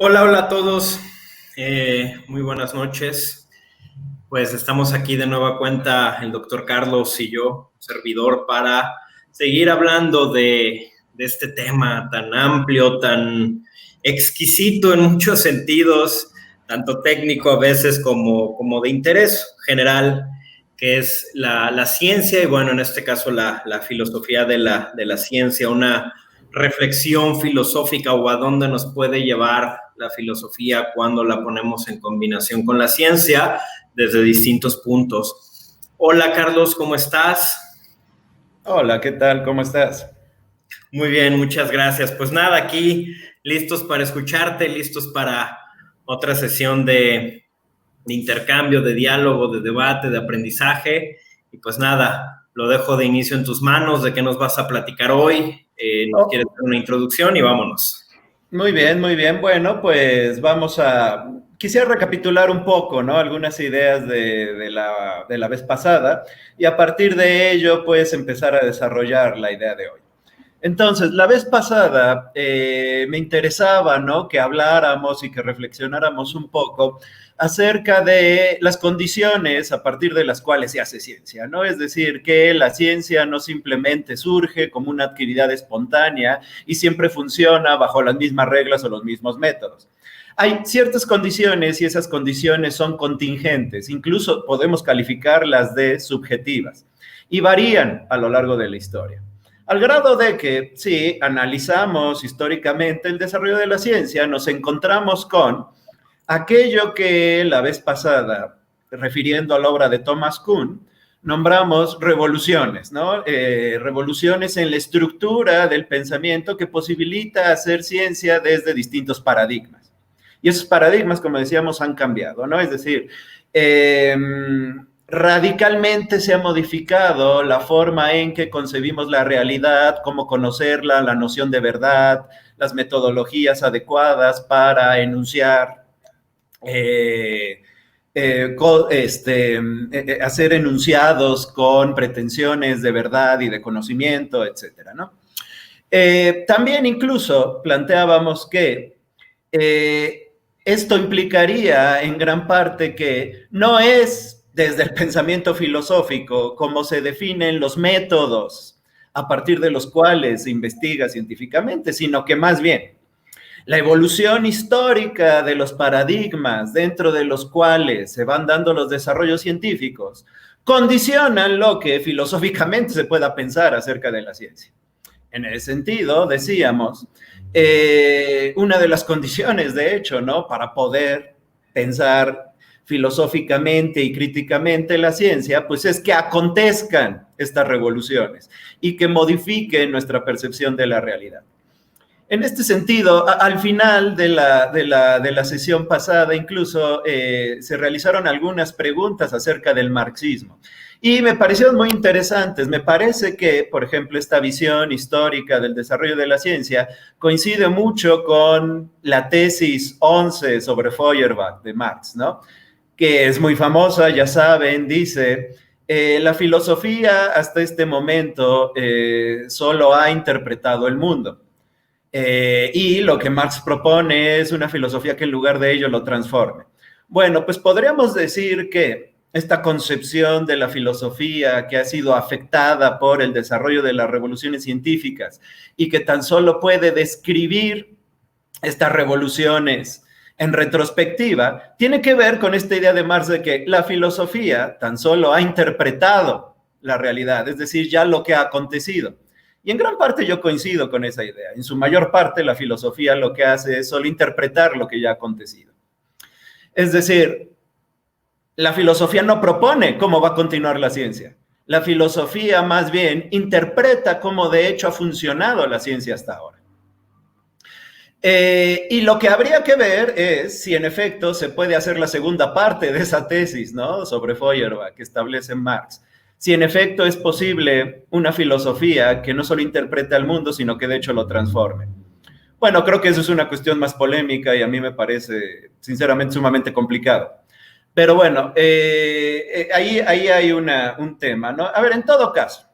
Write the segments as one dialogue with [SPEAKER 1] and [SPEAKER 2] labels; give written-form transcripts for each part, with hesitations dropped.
[SPEAKER 1] Hola, hola a todos. Muy buenas noches. Pues estamos aquí de nueva cuenta el doctor Carlos y yo, servidor, para seguir hablando de este tema tan amplio, tan exquisito en muchos sentidos, tanto técnico a veces como de interés general, que es la ciencia y bueno, en este caso la filosofía de la ciencia, una reflexión filosófica o a dónde nos puede llevar la filosofía cuando la ponemos en combinación con la ciencia desde distintos puntos. Hola Carlos, ¿cómo estás?
[SPEAKER 2] Hola, ¿qué tal? ¿Cómo estás?
[SPEAKER 1] Muy bien, muchas gracias. Pues nada, aquí listos para escucharte, listos para otra sesión de intercambio, de diálogo, de debate, de aprendizaje. Y pues nada, lo dejo de inicio en tus manos, de qué nos vas a platicar hoy. ¿Nos quieres
[SPEAKER 2] Oh,
[SPEAKER 1] dar una introducción y vámonos?
[SPEAKER 2] muy bien, muy bien. Bueno, pues quisiera recapitular un poco, ¿no? Algunas ideas de la vez pasada y a partir de ello, pues empezar a desarrollar la idea de hoy. Entonces, la vez pasada me interesaba, ¿no? Que habláramos y que reflexionáramos un poco acerca de las condiciones a partir de las cuales se hace ciencia, ¿no? Es decir, que la ciencia no simplemente surge como una actividad espontánea y siempre funciona bajo las mismas reglas o los mismos métodos. Hay ciertas condiciones y esas condiciones son contingentes, incluso podemos calificarlas de subjetivas y varían a lo largo de la historia. Al grado de que, si analizamos históricamente el desarrollo de la ciencia, nos encontramos con aquello que la vez pasada, refiriendo a la obra de Thomas Kuhn, nombramos revoluciones, ¿no? Revoluciones en la estructura del pensamiento que posibilita hacer ciencia desde distintos paradigmas. Y esos paradigmas, como decíamos, han cambiado, ¿no? Es decir, eh, radicalmente se ha modificado la forma en que concebimos la realidad, cómo conocerla, la noción de verdad, las metodologías adecuadas para enunciar, eh, hacer enunciados con pretensiones de verdad y de conocimiento, etcétera, ¿no? También incluso planteábamos que esto implicaría en gran parte que no es desde el pensamiento filosófico como se definen los métodos a partir de los cuales se investiga científicamente, sino que más bien la evolución histórica de los paradigmas dentro de los cuales se van dando los desarrollos científicos condicionan lo que filosóficamente se pueda pensar acerca de la ciencia. En ese sentido, decíamos, una de las condiciones, de hecho, ¿no? Para poder pensar filosóficamente y críticamente la ciencia, pues es que acontezcan estas revoluciones y que modifiquen nuestra percepción de la realidad. En este sentido, al final de la sesión pasada, incluso se realizaron algunas preguntas acerca del marxismo. Y me parecieron muy interesantes. Me parece que, por ejemplo, esta visión histórica del desarrollo de la ciencia coincide mucho con la tesis 11 sobre Feuerbach de Marx, ¿no? Que es muy famosa, ya saben, dice, la filosofía hasta este momento solo ha interpretado el mundo. Y lo que Marx propone es una filosofía que en lugar de ello lo transforme. Bueno, pues podríamos decir que esta concepción de la filosofía que ha sido afectada por el desarrollo de las revoluciones científicas y que tan solo puede describir estas revoluciones en retrospectiva, tiene que ver con esta idea de Marx de que la filosofía tan solo ha interpretado la realidad, es decir, ya lo que ha acontecido. Y en gran parte yo coincido con esa idea. En su mayor parte la filosofía lo que hace es solo interpretar lo que ya ha acontecido. Es decir, la filosofía no propone cómo va a continuar la ciencia. La filosofía más bien interpreta cómo de hecho ha funcionado la ciencia hasta ahora. Y lo que habría que ver es si en efecto se puede hacer la segunda parte de esa tesis, ¿no? Sobre Feuerbach que establece Marx. Si en efecto es posible una filosofía que no solo interprete al mundo, sino que de hecho lo transforme. Bueno, creo que eso es una cuestión más polémica y a mí me parece, sinceramente, sumamente complicado. Pero bueno, ahí hay un tema, ¿no? A ver, en todo caso,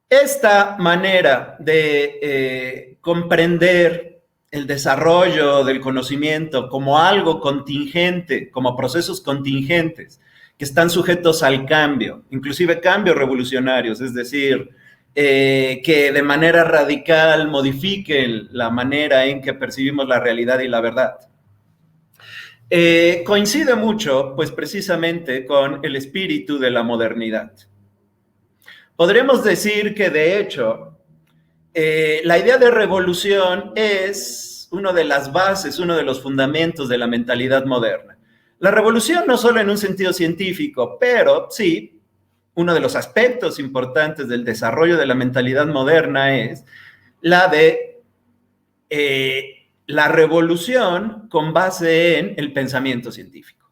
[SPEAKER 2] esta manera de comprender el desarrollo del conocimiento como algo contingente, como procesos contingentes, que están sujetos al cambio, inclusive cambios revolucionarios, es decir, que de manera radical modifiquen la manera en que percibimos la realidad y la verdad. Coincide mucho, pues precisamente, con el espíritu de la modernidad. Podríamos decir que, de hecho, la idea de revolución es una de las bases, uno de los fundamentos de la mentalidad moderna. La revolución no solo en un sentido científico, pero sí, uno de los aspectos importantes del desarrollo de la mentalidad moderna es la de la revolución con base en el pensamiento científico.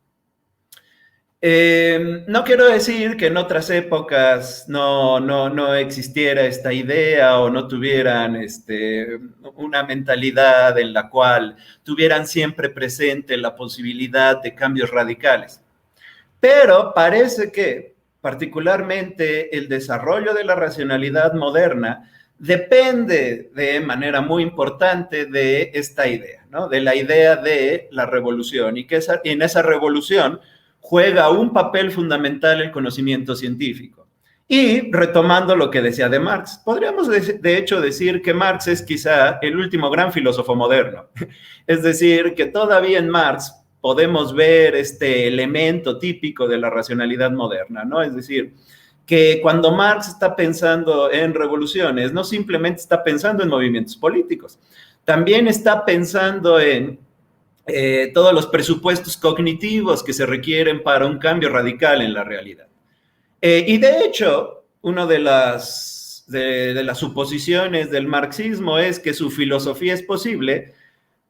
[SPEAKER 2] No quiero decir que en otras épocas no existiera esta idea o no tuvieran una mentalidad en la cual tuvieran siempre presente la posibilidad de cambios radicales. Pero parece que particularmente el desarrollo de la racionalidad moderna depende de manera muy importante de esta idea, ¿no? De la idea de la revolución y que en esa revolución juega un papel fundamental el conocimiento científico. Y retomando lo que decía de Marx, podríamos de hecho decir que Marx es quizá el último gran filósofo moderno. Es decir, que todavía en Marx podemos ver este elemento típico de la racionalidad moderna, ¿no? Es decir, que cuando Marx está pensando en revoluciones, no simplemente está pensando en movimientos políticos, también está pensando en todos los presupuestos cognitivos que se requieren para un cambio radical en la realidad. Y de hecho, una de las suposiciones del marxismo es que su filosofía es posible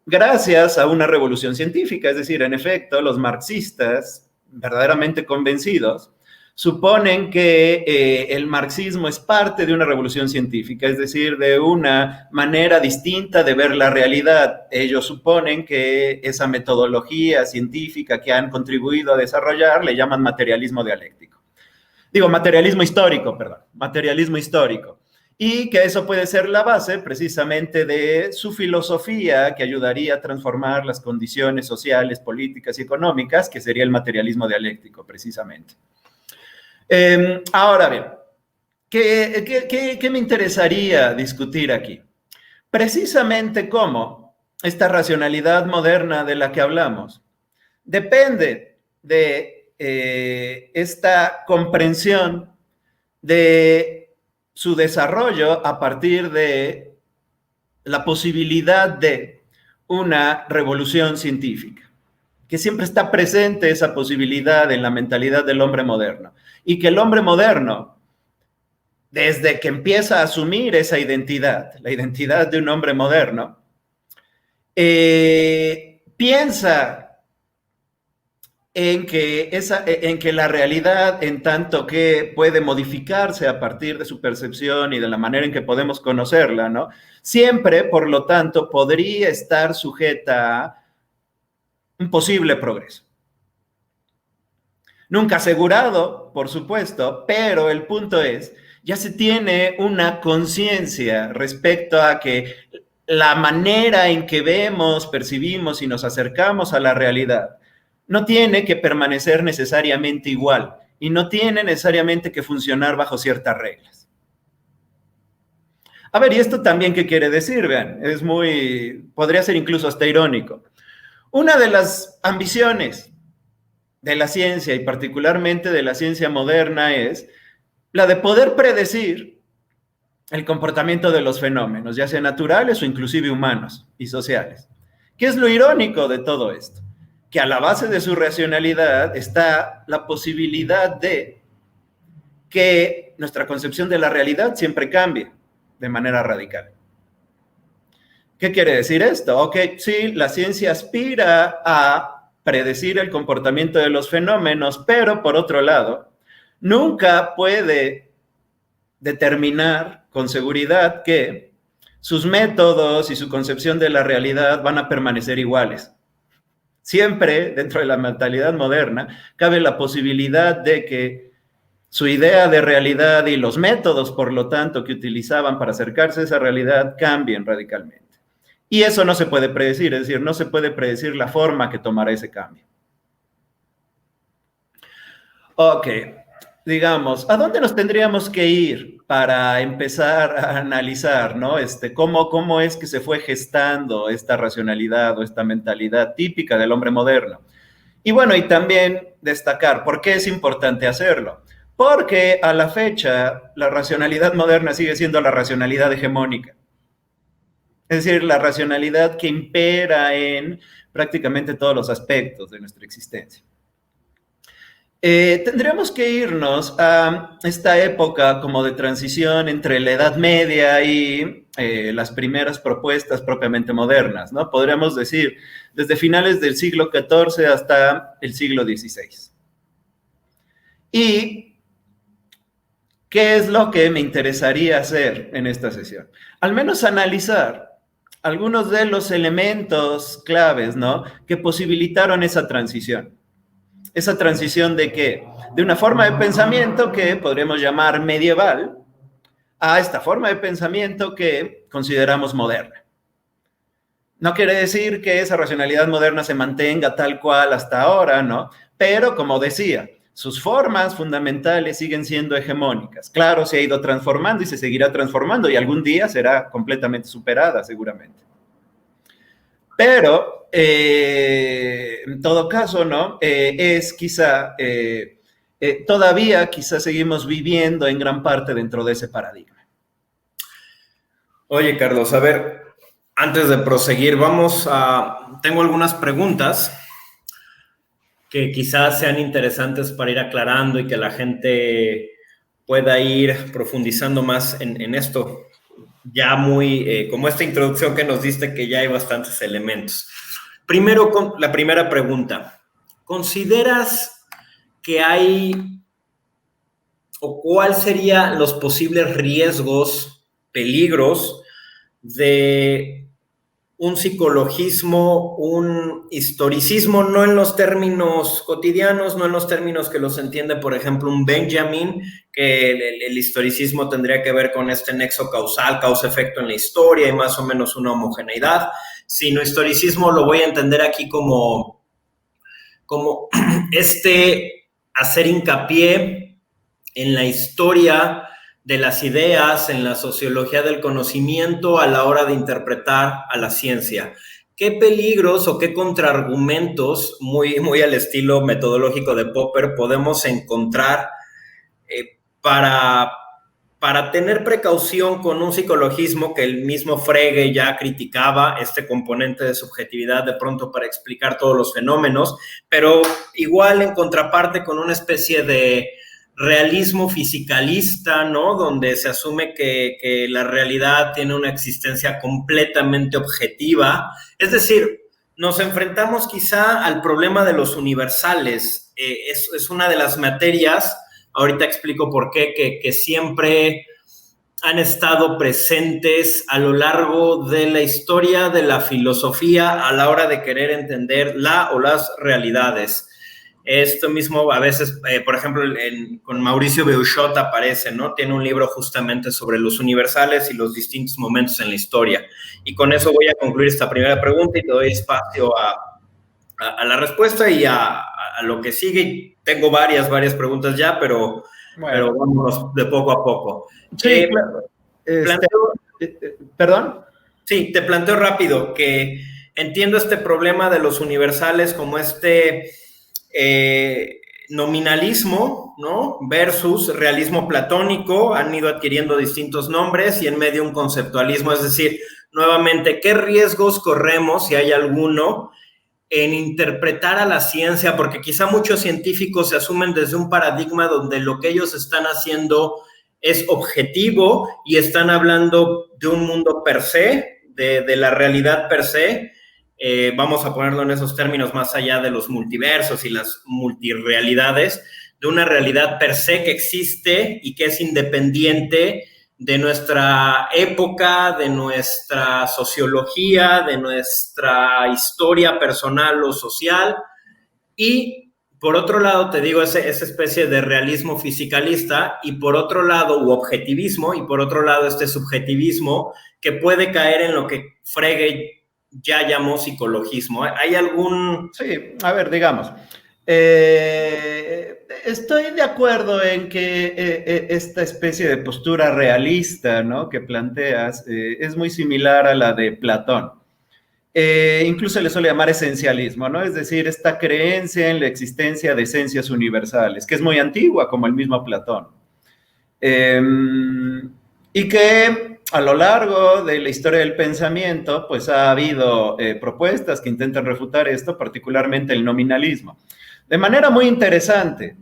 [SPEAKER 2] gracias a una revolución científica. Es decir, en efecto, los marxistas, verdaderamente convencidos, suponen que el marxismo es parte de una revolución científica, es decir, de una manera distinta de ver la realidad. Ellos suponen que esa metodología científica que han contribuido a desarrollar le llaman materialismo dialéctico. Digo, materialismo histórico, perdón, materialismo histórico. Y que eso puede ser la base precisamente de su filosofía que ayudaría a transformar las condiciones sociales, políticas y económicas, que sería el materialismo dialéctico, precisamente. Ahora bien, ¿qué me interesaría discutir aquí? Precisamente cómo esta racionalidad moderna de la que hablamos depende de esta comprensión de su desarrollo a partir de la posibilidad de una revolución científica, que siempre está presente esa posibilidad en la mentalidad del hombre moderno, y que el hombre moderno, desde que empieza a asumir esa identidad, la identidad de un hombre moderno, piensa en que la realidad, en tanto que puede modificarse a partir de su percepción y de la manera en que podemos conocerla, ¿no? Siempre, por lo tanto, podría estar sujeta a un posible progreso. Nunca asegurado, por supuesto, pero el punto es, ya se tiene una conciencia respecto a que la manera en que vemos, percibimos y nos acercamos a la realidad no tiene que permanecer necesariamente igual y no tiene necesariamente que funcionar bajo ciertas reglas. A ver, ¿y esto también qué quiere decir? Vean, podría ser incluso hasta irónico. Una de las ambiciones de la ciencia y particularmente de la ciencia moderna es la de poder predecir el comportamiento de los fenómenos, ya sean naturales o inclusive humanos y sociales. ¿Qué es lo irónico de todo esto? Que a la base de su racionalidad está la posibilidad de que nuestra concepción de la realidad siempre cambie de manera radical. ¿Qué quiere decir esto? Ok, sí, la ciencia aspira a predecir el comportamiento de los fenómenos, pero por otro lado, nunca puede determinar con seguridad que sus métodos y su concepción de la realidad van a permanecer iguales. Siempre, dentro de la mentalidad moderna, cabe la posibilidad de que su idea de realidad y los métodos, por lo tanto, que utilizaban para acercarse a esa realidad cambien radicalmente. Y eso no se puede predecir, es decir, no se puede predecir la forma que tomará ese cambio. Ok, digamos, ¿a dónde nos tendríamos que ir para empezar a analizar, ¿no? ¿Cómo es que se fue gestando esta racionalidad o esta mentalidad típica del hombre moderno? Y bueno, y también destacar por qué es importante hacerlo. Porque a la fecha la racionalidad moderna sigue siendo la racionalidad hegemónica. Es decir, la racionalidad que impera en prácticamente todos los aspectos de nuestra existencia. Tendríamos que irnos a esta época como de transición entre la Edad Media y las primeras propuestas propiamente modernas, ¿no? Podríamos decir, desde finales del siglo XIV hasta el siglo XVI. ¿Y qué es lo que me interesaría hacer en esta sesión? Al menos analizar algunos de los elementos claves, ¿no?, que posibilitaron esa transición. ¿Esa transición de qué? De una forma de pensamiento que podríamos llamar medieval a esta forma de pensamiento que consideramos moderna. No quiere decir que esa racionalidad moderna se mantenga tal cual hasta ahora, ¿no? Pero, como decía, sus formas fundamentales siguen siendo hegemónicas. Claro, se ha ido transformando y se seguirá transformando y algún día será completamente superada, seguramente. Pero, en todo caso, ¿no? Es quizá, todavía quizá seguimos viviendo en gran parte dentro de ese paradigma.
[SPEAKER 1] Oye, Carlos, a ver, antes de proseguir, tengo algunas preguntas que quizás sean interesantes para ir aclarando y que la gente pueda ir profundizando más en esto. Ya muy, como esta introducción que nos diste, que ya hay bastantes elementos. Primero, la primera pregunta. ¿Consideras que hay, o cuál serían los posibles riesgos, peligros de un psicologismo, un historicismo, no en los términos cotidianos, no en los términos que los entiende, por ejemplo, un Benjamin, que el historicismo tendría que ver con este nexo causal, causa-efecto en la historia y más o menos una homogeneidad, sino historicismo lo voy a entender aquí como hacer hincapié en la historia de las ideas, en la sociología del conocimiento a la hora de interpretar a la ciencia. ¿Qué peligros o qué contraargumentos, muy al estilo metodológico de Popper, podemos encontrar para tener precaución con un psicologismo que el mismo Frege ya criticaba, este componente de subjetividad de pronto para explicar todos los fenómenos, pero igual en contraparte con una especie de realismo fisicalista, ¿no? Donde se asume que la realidad tiene una existencia completamente objetiva. Es decir, nos enfrentamos quizá al problema de los universales. Es una de las materias, ahorita explico por qué, que siempre han estado presentes a lo largo de la historia de la filosofía a la hora de querer entender la o las realidades. Esto mismo a veces, por ejemplo, con Mauricio Beuchot aparece, ¿no? Tiene un libro justamente sobre los universales y los distintos momentos en la historia. Y con eso voy a concluir esta primera pregunta y te doy espacio a la respuesta y a lo que sigue. Tengo varias preguntas ya, pero vamos de poco a poco.
[SPEAKER 2] Sí, claro. ¿Perdón?
[SPEAKER 1] Sí, te planteo rápido que entiendo este problema de los universales como nominalismo, ¿no? Versus realismo platónico, han ido adquiriendo distintos nombres y en medio un conceptualismo, es decir, nuevamente, ¿qué riesgos corremos, si hay alguno, en interpretar a la ciencia? Porque quizá muchos científicos se asumen desde un paradigma donde lo que ellos están haciendo es objetivo y están hablando de un mundo per se, de la realidad per se. Vamos a ponerlo en esos términos más allá de los multiversos y las multirealidades, de una realidad per se que existe y que es independiente de nuestra época, de nuestra sociología, de nuestra historia personal o social. Y por otro lado, te digo, esa especie de realismo fisicalista, y por otro lado, u objetivismo, y por otro lado, este subjetivismo que puede caer en lo que Frege ya llamó psicologismo. ¿Hay algún...?
[SPEAKER 2] Sí, a ver, digamos, estoy de acuerdo en que esta especie de postura realista, ¿no?, que planteas es muy similar a la de Platón. Incluso le suele llamar esencialismo, ¿no? Es decir, esta creencia en la existencia de esencias universales, que es muy antigua, como el mismo Platón. Y que a lo largo de la historia del pensamiento, pues ha habido propuestas que intentan refutar esto, particularmente el nominalismo. De manera muy interesante,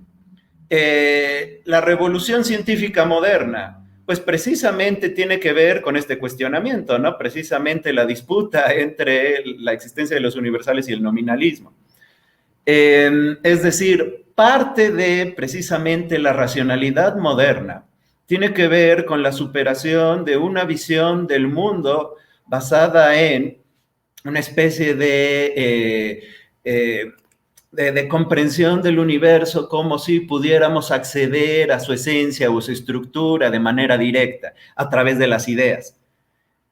[SPEAKER 2] la revolución científica moderna, pues precisamente tiene que ver con este cuestionamiento, ¿no? Precisamente la disputa entre la existencia de los universales y el nominalismo. Es decir, parte de precisamente la racionalidad moderna tiene que ver con la superación de una visión del mundo basada en una especie de comprensión del universo como si pudiéramos acceder a su esencia o su estructura de manera directa a través de las ideas.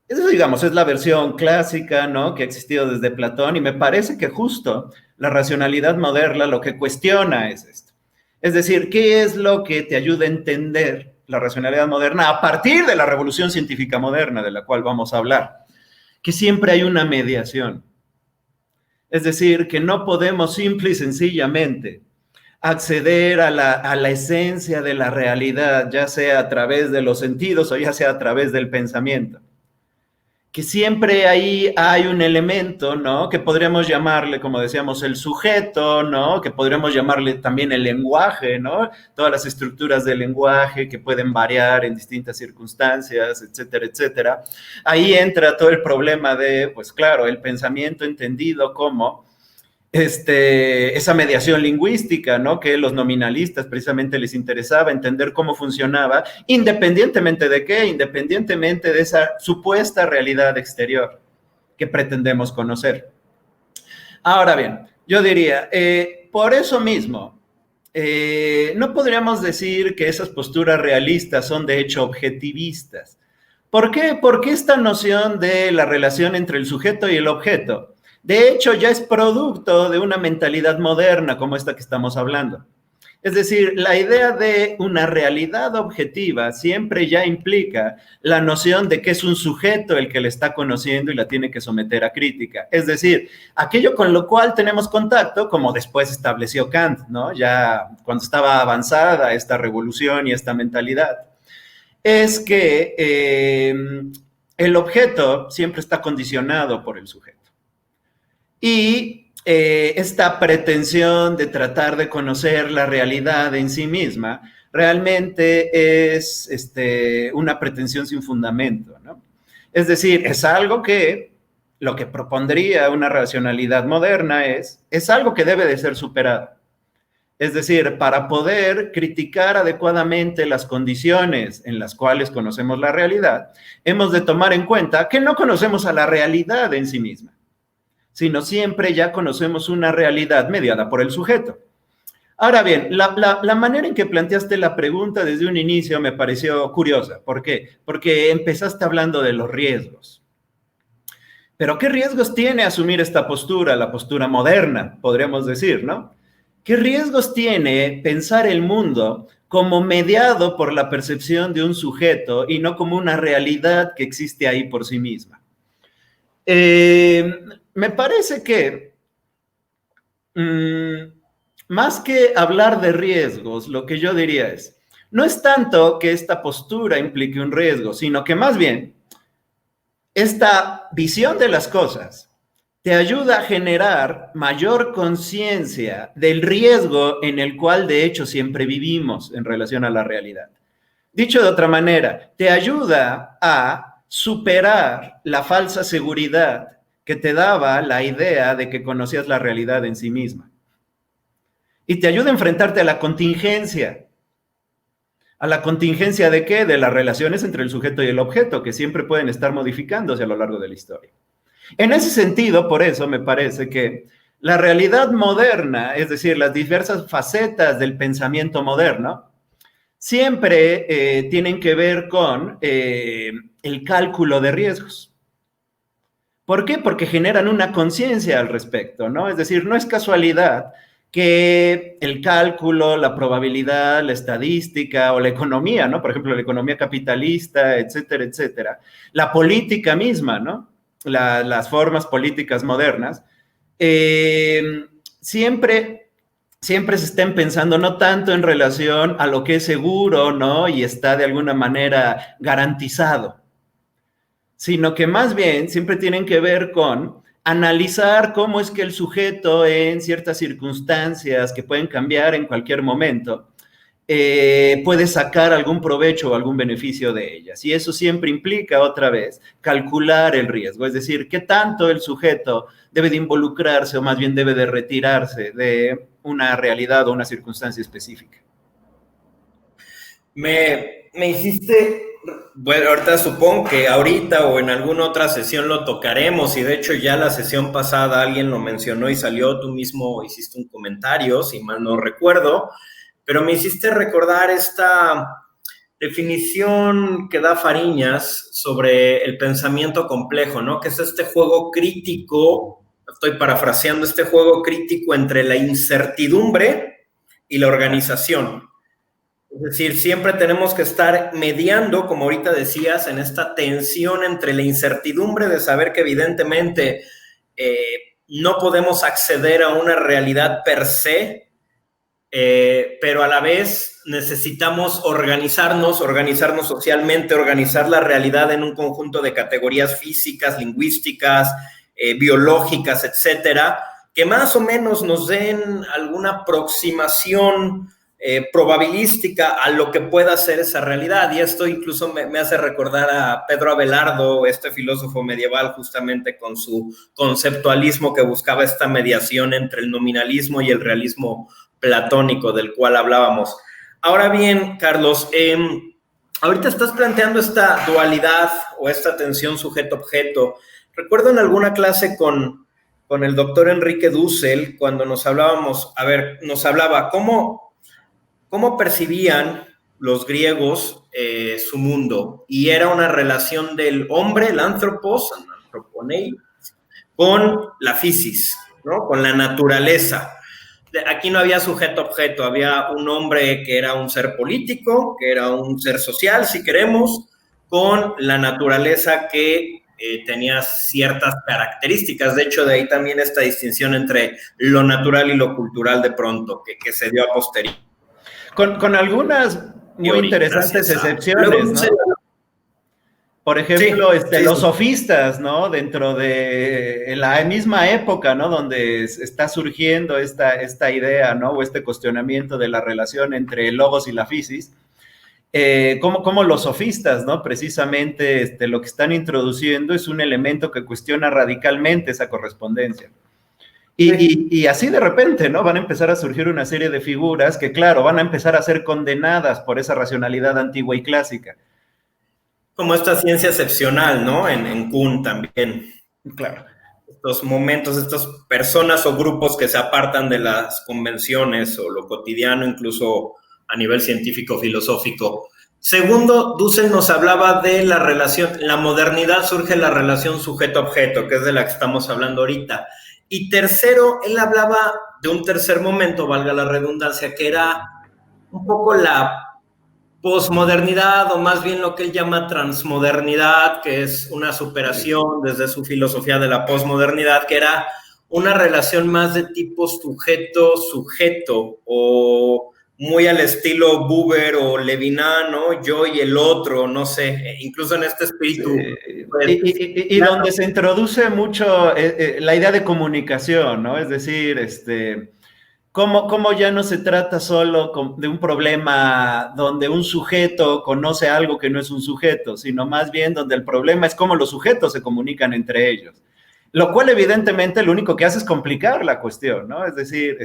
[SPEAKER 2] Eso, digamos, es la versión clásica, ¿no?, que ha existido desde Platón, y me parece que justo la racionalidad moderna lo que cuestiona es esto. Es decir, ¿qué es lo que te ayuda a entender la racionalidad moderna a partir de la revolución científica moderna de la cual vamos a hablar? Que siempre hay una mediación. Es decir, que no podemos simple y sencillamente acceder a la esencia de la realidad, ya sea a través de los sentidos o ya sea a través del pensamiento. Que siempre ahí hay un elemento, ¿no?, que podríamos llamarle, como decíamos, el sujeto, ¿no?, que podríamos llamarle también el lenguaje, ¿no?, todas las estructuras del lenguaje que pueden variar en distintas circunstancias, etcétera, etcétera. Ahí entra todo el problema de, pues claro, el pensamiento entendido como esa mediación lingüística, ¿no?, que los nominalistas precisamente les interesaba entender cómo funcionaba, independientemente de qué, independientemente de esa supuesta realidad exterior que pretendemos conocer. Ahora bien, yo diría, por eso mismo, no podríamos decir que esas posturas realistas son de hecho objetivistas. ¿Por qué? Porque esta noción de la relación entre el sujeto y el objeto, de hecho, ya es producto de una mentalidad moderna como esta que estamos hablando. Es decir, la idea de una realidad objetiva siempre ya implica la noción de que es un sujeto el que le está conociendo y la tiene que someter a crítica. Es decir, aquello con lo cual tenemos contacto, como después estableció Kant, ¿no?, ya cuando estaba avanzada esta revolución y esta mentalidad, es que el objeto siempre está condicionado por el sujeto. Y esta pretensión de tratar de conocer la realidad en sí misma realmente es una pretensión sin fundamento, ¿no? Es decir, es algo que lo que propondría una racionalidad moderna es algo que debe de ser superado. Es decir, para poder criticar adecuadamente las condiciones en las cuales conocemos la realidad, hemos de tomar en cuenta que no conocemos a la realidad en sí misma, sino siempre ya conocemos una realidad mediada por el sujeto. Ahora bien, la manera en que planteaste la pregunta desde un inicio me pareció curiosa. ¿Por qué? Porque empezaste hablando de los riesgos. Pero ¿qué riesgos tiene asumir esta postura, la postura moderna, podríamos decir, ¿no? ¿Qué riesgos tiene pensar el mundo como mediado por la percepción de un sujeto y no como una realidad que existe ahí por sí misma? Me parece que más que hablar de riesgos, lo que yo diría es, no es tanto que esta postura implique un riesgo, sino que más bien esta visión de las cosas te ayuda a generar mayor conciencia del riesgo en el cual de hecho siempre vivimos en relación a la realidad. Dicho de otra manera, te ayuda a superar la falsa seguridad que te daba la idea de que conocías la realidad en sí misma. Y te ayuda a enfrentarte a la contingencia. ¿A la contingencia de qué? De las relaciones entre el sujeto y el objeto, que siempre pueden estar modificándose a lo largo de la historia. En ese sentido, por eso me parece que la realidad moderna, es decir, las diversas facetas del pensamiento moderno, siempre tienen que ver con el cálculo de riesgos. ¿Por qué? Porque generan una conciencia al respecto, ¿no? Es decir, no es casualidad que el cálculo, la probabilidad, la estadística o la economía, ¿no? Por ejemplo, la economía capitalista, etcétera, etcétera, la política misma, ¿no? Las formas políticas modernas, siempre, siempre se estén pensando no tanto en relación a lo que es seguro, ¿no? Y está de alguna manera garantizado, sino que más bien siempre tienen que ver con analizar cómo es que el sujeto en ciertas circunstancias que pueden cambiar en cualquier momento puede sacar algún provecho o algún beneficio de ellas. Y eso siempre implica, otra vez, calcular el riesgo, es decir, qué tanto el sujeto debe de involucrarse o más bien debe de retirarse de una realidad o una circunstancia específica.
[SPEAKER 1] Me hiciste, bueno, ahorita supongo que ahorita o en alguna otra sesión lo tocaremos y de hecho ya la sesión pasada alguien lo mencionó y salió, tú mismo hiciste un comentario, si mal no recuerdo, pero me hiciste recordar esta definición que da Fariñas sobre el pensamiento complejo, ¿no? Que es este juego crítico, estoy parafraseando, este juego crítico entre la incertidumbre y la organización. Es decir, siempre tenemos que estar mediando, como ahorita decías, en esta tensión entre la incertidumbre de saber que evidentemente no podemos acceder a una realidad per se, pero a la vez necesitamos organizarnos socialmente, organizar la realidad en un conjunto de categorías físicas, lingüísticas, biológicas, etcétera, que más o menos nos den alguna aproximación probabilística a lo que pueda ser esa realidad. Y esto incluso me hace recordar a Pedro Abelardo, este filósofo medieval, justamente con su conceptualismo que buscaba esta mediación entre el nominalismo y el realismo platónico del cual hablábamos. Ahora bien, Carlos, ahorita estás planteando esta dualidad o esta tensión sujeto-objeto. Recuerdo en alguna clase con el doctor Enrique Dussel, cuando nos hablábamos, nos hablaba cómo percibían los griegos su mundo, y era una relación del hombre, el anthropos, anthroponei, con la physis, ¿no? Con la naturaleza. Aquí no había sujeto-objeto, había un hombre que era un ser político, que era un ser social, si queremos, con la naturaleza que tenía ciertas características. De hecho, de ahí también esta distinción entre lo natural y lo cultural de pronto, que se dio a posteriori.
[SPEAKER 2] Con algunas muy interesantes excepciones, ¿no? Por ejemplo, los sofistas, ¿no? Dentro de la misma época, ¿no? Donde está surgiendo esta idea, ¿no? O este cuestionamiento de la relación entre el logos y la physis. Como los sofistas, ¿no? Precisamente lo que están introduciendo es un elemento que cuestiona radicalmente esa correspondencia. Y así de repente, ¿no? Van a empezar a surgir una serie de figuras que, claro, van a empezar a ser condenadas por esa racionalidad antigua y clásica.
[SPEAKER 1] Como esta ciencia excepcional, ¿no? En Kuhn también.
[SPEAKER 2] Claro.
[SPEAKER 1] Estos momentos, estas personas o grupos que se apartan de las convenciones o lo cotidiano, incluso a nivel científico-filosófico. Segundo, Dussel nos hablaba de la relación, la modernidad surge la relación sujeto-objeto, que es de la que estamos hablando ahorita. Y tercero, él hablaba de un tercer momento, valga la redundancia, que era un poco la posmodernidad, o más bien lo que él llama transmodernidad, que es una superación desde su filosofía de la posmodernidad, que era una relación más de tipo sujeto-sujeto, o muy al estilo Buber o Levinas, ¿no? Yo y el otro, no sé, incluso en este espíritu.
[SPEAKER 2] Sí. Pues, y claro, donde se introduce mucho la idea de comunicación, ¿no? Es decir, cómo ya no se trata solo de un problema donde un sujeto conoce algo que no es un sujeto, sino más bien donde el problema es cómo los sujetos se comunican entre ellos. Lo cual evidentemente lo único que hace es complicar la cuestión, ¿no? Es decir,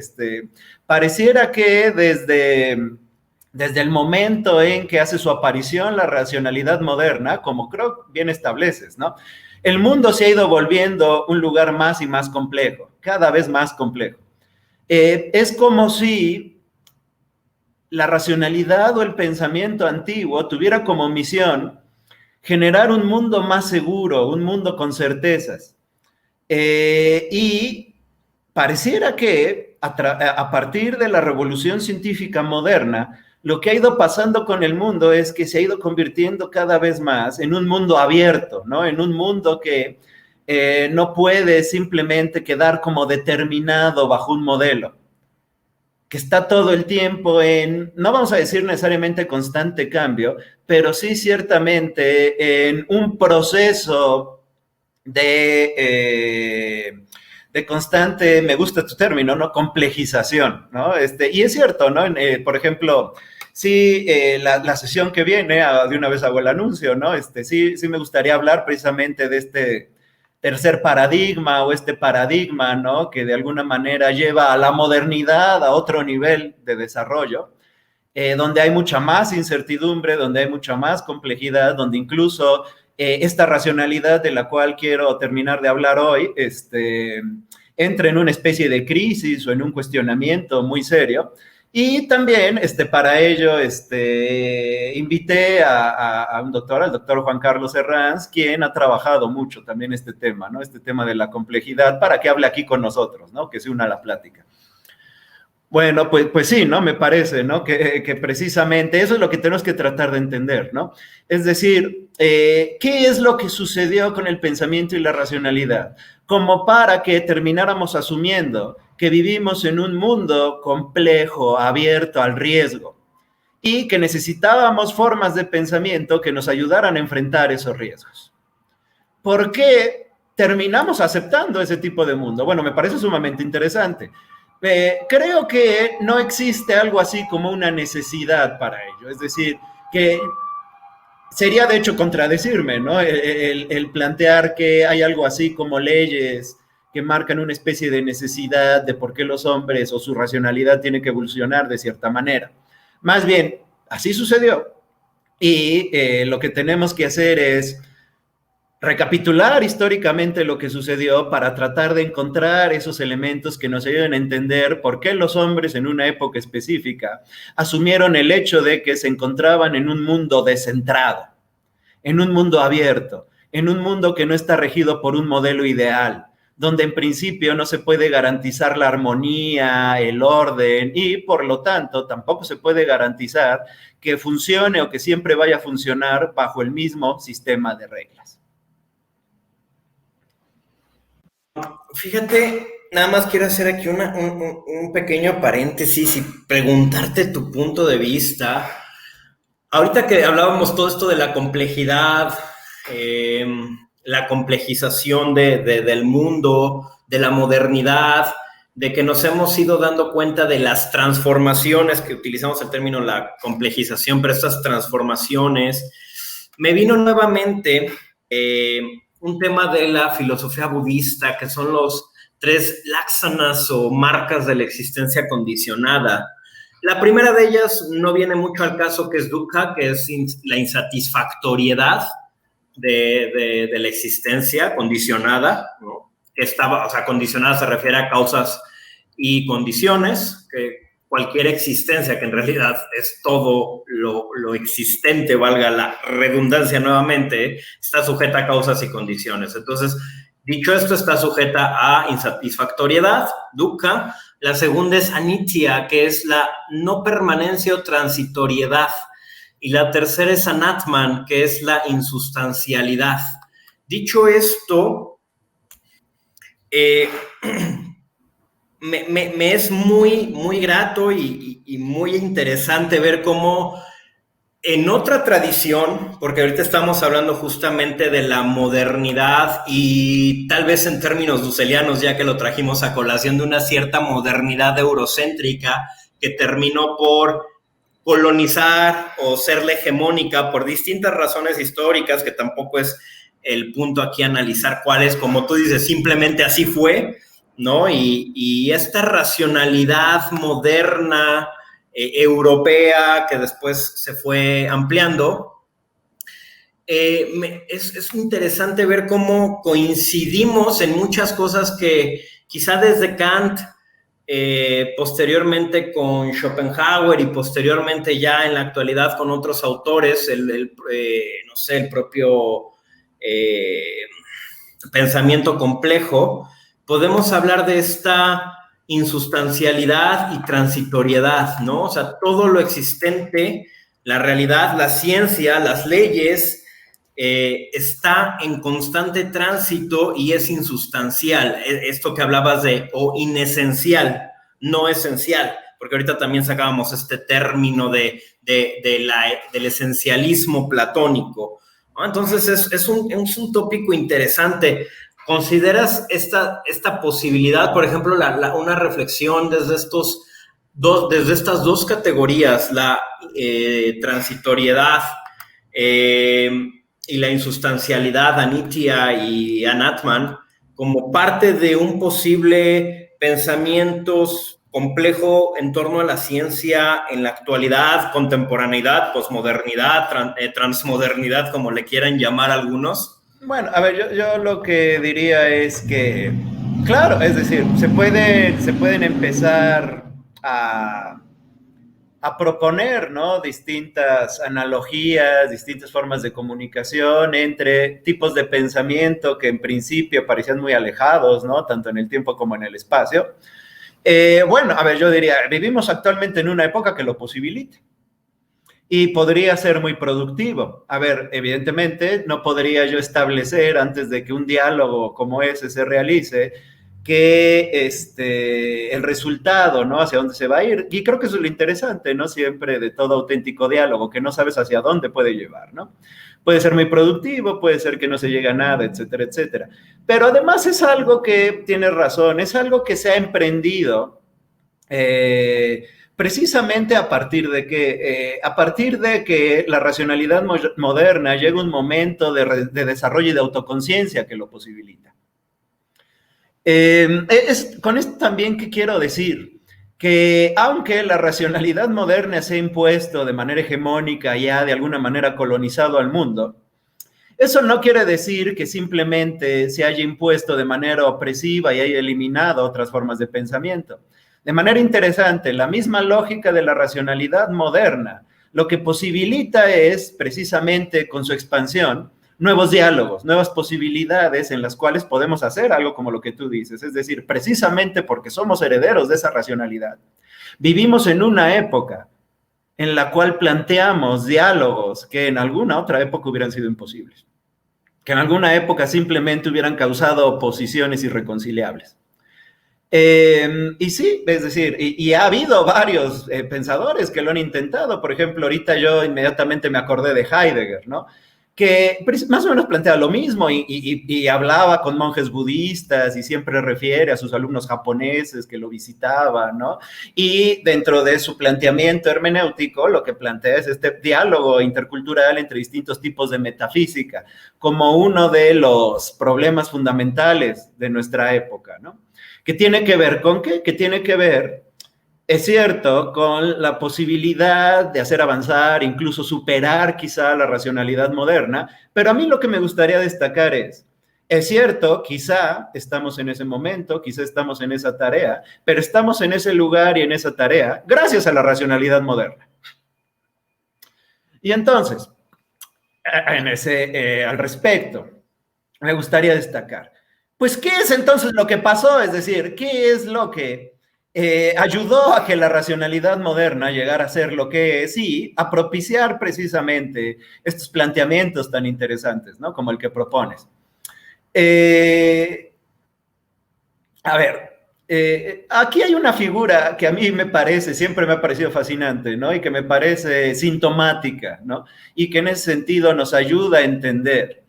[SPEAKER 2] pareciera que desde el momento en que hace su aparición la racionalidad moderna, como creo bien estableces, ¿no? El mundo se ha ido volviendo un lugar más y más complejo, cada vez más complejo. Es como si la racionalidad o el pensamiento antiguo tuviera como misión generar un mundo más seguro, un mundo con certezas. Y pareciera que a partir de la revolución científica moderna, lo que ha ido pasando con el mundo es que se ha ido convirtiendo cada vez más en un mundo abierto, ¿no? En un mundo que no puede simplemente quedar como determinado bajo un modelo, que está todo el tiempo en, no vamos a decir necesariamente constante cambio, pero sí ciertamente en un proceso de constante, me gusta tu término, ¿no? Complejización, ¿no? Y es cierto, ¿no? Por ejemplo, sí, la sesión que viene, de una vez hago el anuncio, ¿no? Sí me gustaría hablar precisamente de este tercer paradigma o este paradigma, ¿no? Que de alguna manera lleva a la modernidad a otro nivel de desarrollo, donde hay mucha más incertidumbre, donde hay mucha más complejidad, donde incluso esta racionalidad de la cual quiero terminar de hablar hoy, entra en una especie de crisis o en un cuestionamiento muy serio. Y también para ello invité un doctor, al doctor Juan Carlos Herranz, quien ha trabajado mucho también este tema, ¿no? Este tema de la complejidad, para que hable aquí con nosotros, ¿no? Que se una a la plática. Bueno, pues sí, ¿no? Me parece, ¿no? Que precisamente eso es lo que tenemos que tratar de entender, ¿no? Es decir, ¿qué es lo que sucedió con el pensamiento y la racionalidad? Como para que termináramos asumiendo que vivimos en un mundo complejo, abierto al riesgo, y que necesitábamos formas de pensamiento que nos ayudaran a enfrentar esos riesgos. ¿Por qué terminamos aceptando ese tipo de mundo? Bueno, me parece sumamente interesante. Creo que no existe algo así como una necesidad para ello. Es decir, que sería de hecho contradecirme, ¿no? El plantear que hay algo así como leyes que marcan una especie de necesidad de por qué los hombres o su racionalidad tiene que evolucionar de cierta manera. Más bien, así sucedió. Y lo que tenemos que hacer es recapitular históricamente lo que sucedió para tratar de encontrar esos elementos que nos ayuden a entender por qué los hombres en una época específica asumieron el hecho de que se encontraban en un mundo descentrado, en un mundo abierto, en un mundo que no está regido por un modelo ideal, donde en principio no se puede garantizar la armonía, el orden y por lo tanto tampoco se puede garantizar que funcione o que siempre vaya a funcionar bajo el mismo sistema de reglas.
[SPEAKER 1] Fíjate, nada más quiero hacer aquí un pequeño paréntesis y preguntarte tu punto de vista. Ahorita que hablábamos todo esto de la complejidad, la complejización del mundo, de la modernidad, de que nos hemos ido dando cuenta de las transformaciones, que utilizamos el término la complejización, pero estas transformaciones, me vino nuevamente un tema de la filosofía budista, que son los 3 laksanas o marcas de la existencia condicionada. La primera de ellas no viene mucho al caso, que es dukkha, que es la insatisfactoriedad de la existencia condicionada, ¿no? Que estaba, o sea, condicionada se refiere a causas y condiciones, que cualquier existencia, que en realidad es todo lo existente, valga la redundancia nuevamente, está sujeta a causas y condiciones. Entonces, dicho esto, está sujeta a insatisfactoriedad, dukkha. La segunda es anitya, que es la no permanencia o transitoriedad. Y la tercera es anatman, que es la insustancialidad. Dicho esto, me es muy grato y muy interesante ver cómo en otra tradición, porque ahorita estamos hablando justamente de la modernidad y tal vez en términos dusselianos, ya que lo trajimos a colación, de una cierta modernidad eurocéntrica que terminó por colonizar o ser la hegemónica por distintas razones históricas, que tampoco es el punto aquí analizar cuál es, como tú dices, simplemente así fue, ¿no? Y esta racionalidad moderna, europea, que después se fue ampliando, es interesante ver cómo coincidimos en muchas cosas que quizá desde Kant, posteriormente con Schopenhauer y posteriormente ya en la actualidad con otros autores, no sé, el propio pensamiento complejo, podemos hablar de esta insustancialidad y transitoriedad, ¿no? O sea, todo lo existente, la realidad, la ciencia, las leyes, está en constante tránsito y es insustancial. Esto que hablabas de, o inesencial, no esencial, porque ahorita también sacábamos este término del esencialismo platónico, ¿no? Entonces es un tópico interesante. ¿Consideras esta posibilidad, por ejemplo, una reflexión desde estas dos categorías, la transitoriedad y la insustancialidad, Anitya y Anatman, como parte de un posible pensamiento complejo en torno a la ciencia en la actualidad, contemporaneidad, posmodernidad, transmodernidad, como le quieran llamar algunos?
[SPEAKER 2] Bueno, a ver, yo lo que diría es que, claro, es decir, se pueden empezar a proponer, ¿no? Distintas analogías, distintas formas de comunicación entre tipos de pensamiento que en principio parecían muy alejados, ¿no? Tanto en el tiempo como en el espacio. Bueno, a ver, yo diría, vivimos actualmente en una época que lo posibilita y podría ser muy productivo. A ver, evidentemente no podría yo establecer antes de que un diálogo como ese se realice que el resultado, ¿no? Hacia dónde se va a ir. Y creo que eso es lo interesante, ¿no? Siempre de todo auténtico diálogo, que no sabes hacia dónde puede llevar, ¿no? Puede ser muy productivo, puede ser que no se llegue a nada, etcétera, etcétera. Pero además es algo que, tienes razón, es algo que se ha emprendido precisamente a partir de que la racionalidad moderna llega un momento de desarrollo y de autoconciencia que lo posibilita. Con esto también, ¿qué quiero decir? Que aunque la racionalidad moderna se ha impuesto de manera hegemónica y ha de alguna manera colonizado al mundo, eso no quiere decir que simplemente se haya impuesto de manera opresiva y haya eliminado otras formas de pensamiento. De manera interesante, la misma lógica de la racionalidad moderna lo que posibilita es, precisamente con su expansión, nuevos diálogos, nuevas posibilidades en las cuales podemos hacer algo como lo que tú dices. Es decir, precisamente porque somos herederos de esa racionalidad, vivimos en una época en la cual planteamos diálogos que en alguna otra época hubieran sido imposibles, que en alguna época simplemente hubieran causado oposiciones irreconciliables. Y sí, es decir, y ha habido varios pensadores que lo han intentado. Por ejemplo, ahorita yo inmediatamente me acordé de Heidegger, ¿no? Que más o menos plantea lo mismo y hablaba con monjes budistas y siempre refiere a sus alumnos japoneses que lo visitaban, ¿no? Y dentro de su planteamiento hermenéutico, lo que plantea es este diálogo intercultural entre distintos tipos de metafísica como uno de los problemas fundamentales de nuestra época, ¿no? ¿Qué tiene que ver con qué? ¿Qué tiene que ver, es cierto, con la posibilidad de hacer avanzar, incluso superar quizá la racionalidad moderna? Pero a mí lo que me gustaría destacar es cierto, quizá estamos en ese momento, quizá estamos en esa tarea, pero estamos en ese lugar y en esa tarea gracias a la racionalidad moderna. Y entonces, al respecto, me gustaría destacar, pues, ¿qué es entonces lo que pasó? Es decir, ¿qué es lo que ayudó a que la racionalidad moderna llegara a ser lo que es y a propiciar precisamente estos planteamientos tan interesantes, ¿no? Como el que propones. A ver, aquí hay una figura que a mí siempre me ha parecido fascinante, ¿no? Y que me parece sintomática, ¿no? Y que en ese sentido nos ayuda a entender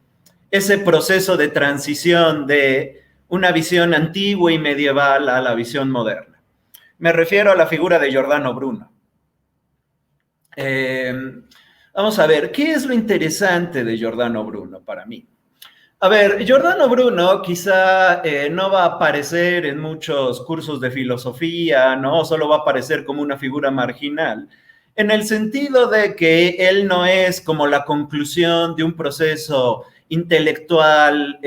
[SPEAKER 2] ese proceso de transición de una visión antigua y medieval a la visión moderna. Me refiero a la figura de Giordano Bruno. Vamos a ver, ¿qué es lo interesante de Giordano Bruno para mí? A ver, Giordano Bruno quizá no va a aparecer en muchos cursos de filosofía, ¿no? Solo va a aparecer como una figura marginal, en el sentido de que él no es como la conclusión de un proceso intelectual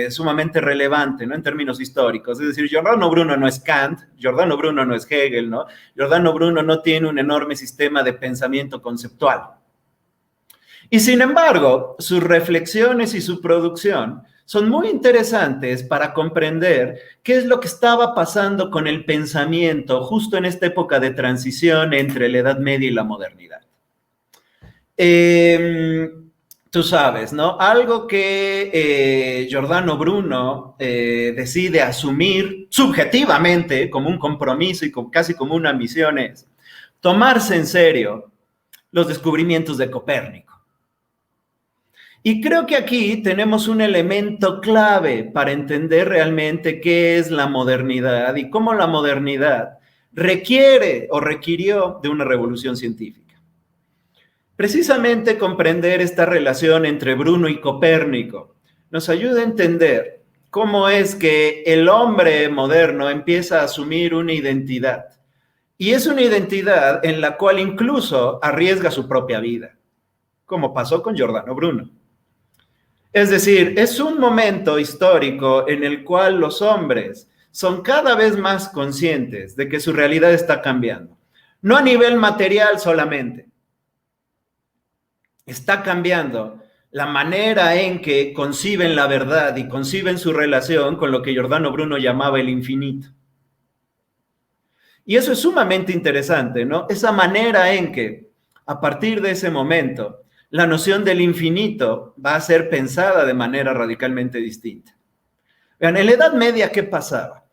[SPEAKER 2] sumamente relevante, ¿no? En términos históricos. Es decir, Giordano Bruno no es Kant, Giordano Bruno no es Hegel, ¿no? Giordano Bruno no tiene un enorme sistema de pensamiento conceptual. Y sin embargo, sus reflexiones y su producción son muy interesantes para comprender qué es lo que estaba pasando con el pensamiento justo en esta época de transición entre la Edad Media y la modernidad. Tú sabes, ¿no? Algo que Giordano Bruno decide asumir subjetivamente como un compromiso y casi como una misión es tomarse en serio los descubrimientos de Copérnico. Y creo que aquí tenemos un elemento clave para entender realmente qué es la modernidad y cómo la modernidad requiere o requirió de una revolución científica. Precisamente comprender esta relación entre Bruno y Copérnico nos ayuda a entender cómo es que el hombre moderno empieza a asumir una identidad. Y es una identidad en la cual incluso arriesga su propia vida, como pasó con Giordano Bruno. Es decir, es un momento histórico en el cual los hombres son cada vez más conscientes de que su realidad está cambiando. No a nivel material solamente. Está cambiando la manera en que conciben la verdad y conciben su relación con lo que Giordano Bruno llamaba el infinito. Y eso es sumamente interesante, ¿no? Esa manera en que, a partir de ese momento, la noción del infinito va a ser pensada de manera radicalmente distinta. Vean, en la Edad Media, ¿qué pasaba?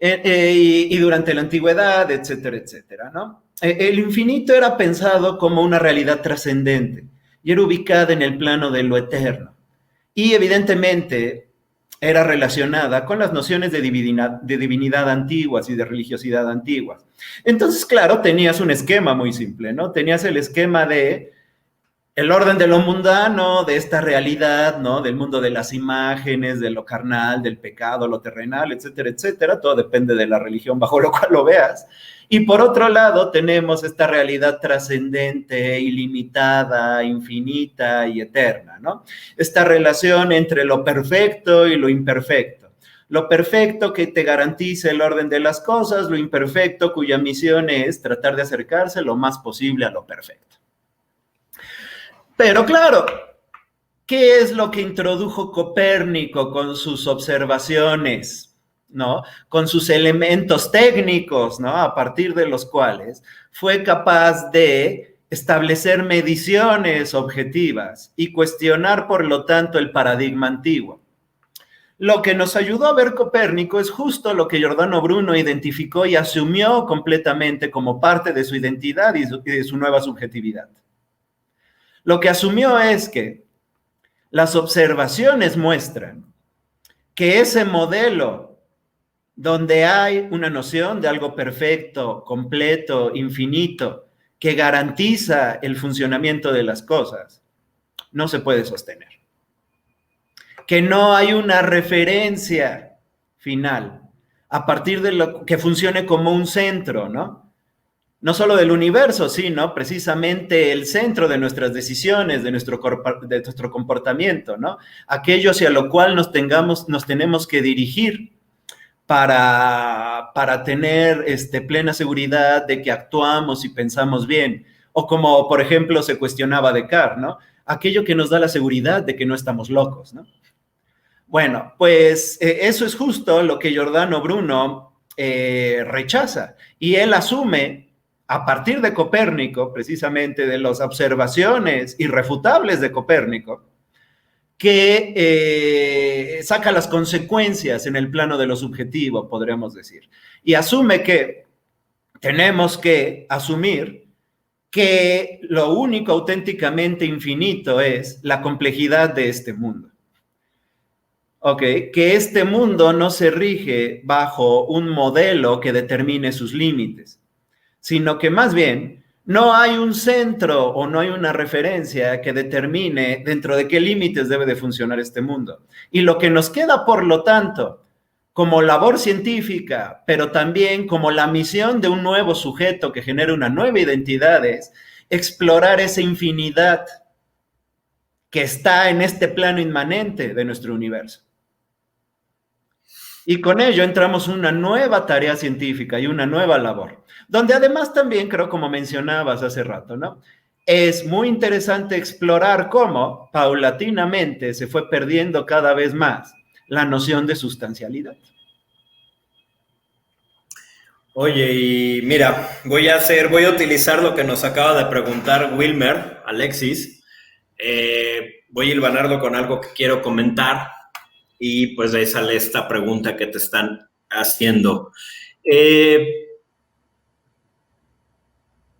[SPEAKER 2] Y durante la Antigüedad, etcétera, etcétera, ¿no? El infinito era pensado como una realidad trascendente y era ubicada en el plano de lo eterno. Y evidentemente era relacionada con las nociones de divinidad antiguas y de religiosidad antiguas. Entonces, claro, tenías un esquema muy simple, ¿no? Tenías el esquema de el orden de lo mundano, de esta realidad, ¿no? Del mundo de las imágenes, de lo carnal, del pecado, lo terrenal, etcétera, etcétera. Todo depende de la religión bajo lo cual lo veas. Y por otro lado, tenemos esta realidad trascendente, ilimitada, infinita y eterna, ¿no? Esta relación entre lo perfecto y lo imperfecto. Lo perfecto que te garantiza el orden de las cosas, lo imperfecto cuya misión es tratar de acercarse lo más posible a lo perfecto. Pero claro, ¿qué es lo que introdujo Copérnico con sus observaciones, ¿no? Con sus elementos técnicos, ¿no? A partir de los cuales fue capaz de establecer mediciones objetivas y cuestionar, por lo tanto, el paradigma antiguo. Lo que nos ayudó a ver Copérnico es justo lo que Giordano Bruno identificó y asumió completamente como parte de su identidad y de su nueva subjetividad. Lo que asumió es que las observaciones muestran que ese modelo donde hay una noción de algo perfecto, completo, infinito, que garantiza el funcionamiento de las cosas, no se puede sostener. Que no hay una referencia final a partir de lo que funcione como un centro, ¿no? No solo del universo, sino precisamente el centro de nuestras decisiones, de nuestro comportamiento, ¿no? Aquello hacia lo cual nos tenemos que dirigir para tener plena seguridad de que actuamos y pensamos bien. O como, por ejemplo, se cuestionaba Descartes, ¿no? Aquello que nos da la seguridad de que no estamos locos, ¿no? Bueno, pues eso es justo lo que Giordano Bruno rechaza. Y él asume, a partir de Copérnico, precisamente de las observaciones irrefutables de Copérnico, que saca las consecuencias en el plano de lo subjetivo, podríamos decir. Y asume que tenemos que asumir que lo único auténticamente infinito es la complejidad de este mundo. Ok, que este mundo no se rige bajo un modelo que determine sus límites, sino que más bien no hay un centro o no hay una referencia que determine dentro de qué límites debe de funcionar este mundo. Y lo que nos queda, por lo tanto, como labor científica, pero también como la misión de un nuevo sujeto que genera una nueva identidad, es explorar esa infinidad que está en este plano inmanente de nuestro universo. Y con ello entramos una nueva tarea científica y una nueva labor, donde además también creo, como mencionabas hace rato, ¿no? Es muy interesante explorar cómo paulatinamente se fue perdiendo cada vez más la noción de sustancialidad.
[SPEAKER 1] Oye, y mira, voy a utilizar lo que nos acaba de preguntar Wilmer, Alexis. Voy a hilvanarlo con algo que quiero comentar y pues de ahí sale esta pregunta que te están haciendo.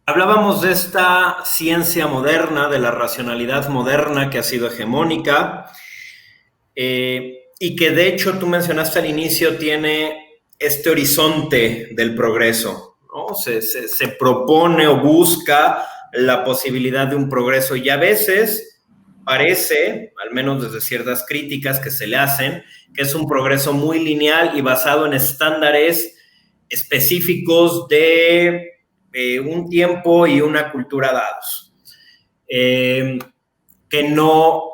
[SPEAKER 1] Hablábamos de esta ciencia moderna, de la racionalidad moderna que ha sido hegemónica y que de hecho tú mencionaste al inicio tiene este horizonte del progreso, ¿no? Se propone o busca la posibilidad de un progreso y a veces parece, al menos desde ciertas críticas que se le hacen, que es un progreso muy lineal y basado en estándares específicos de un tiempo y una cultura dados, que no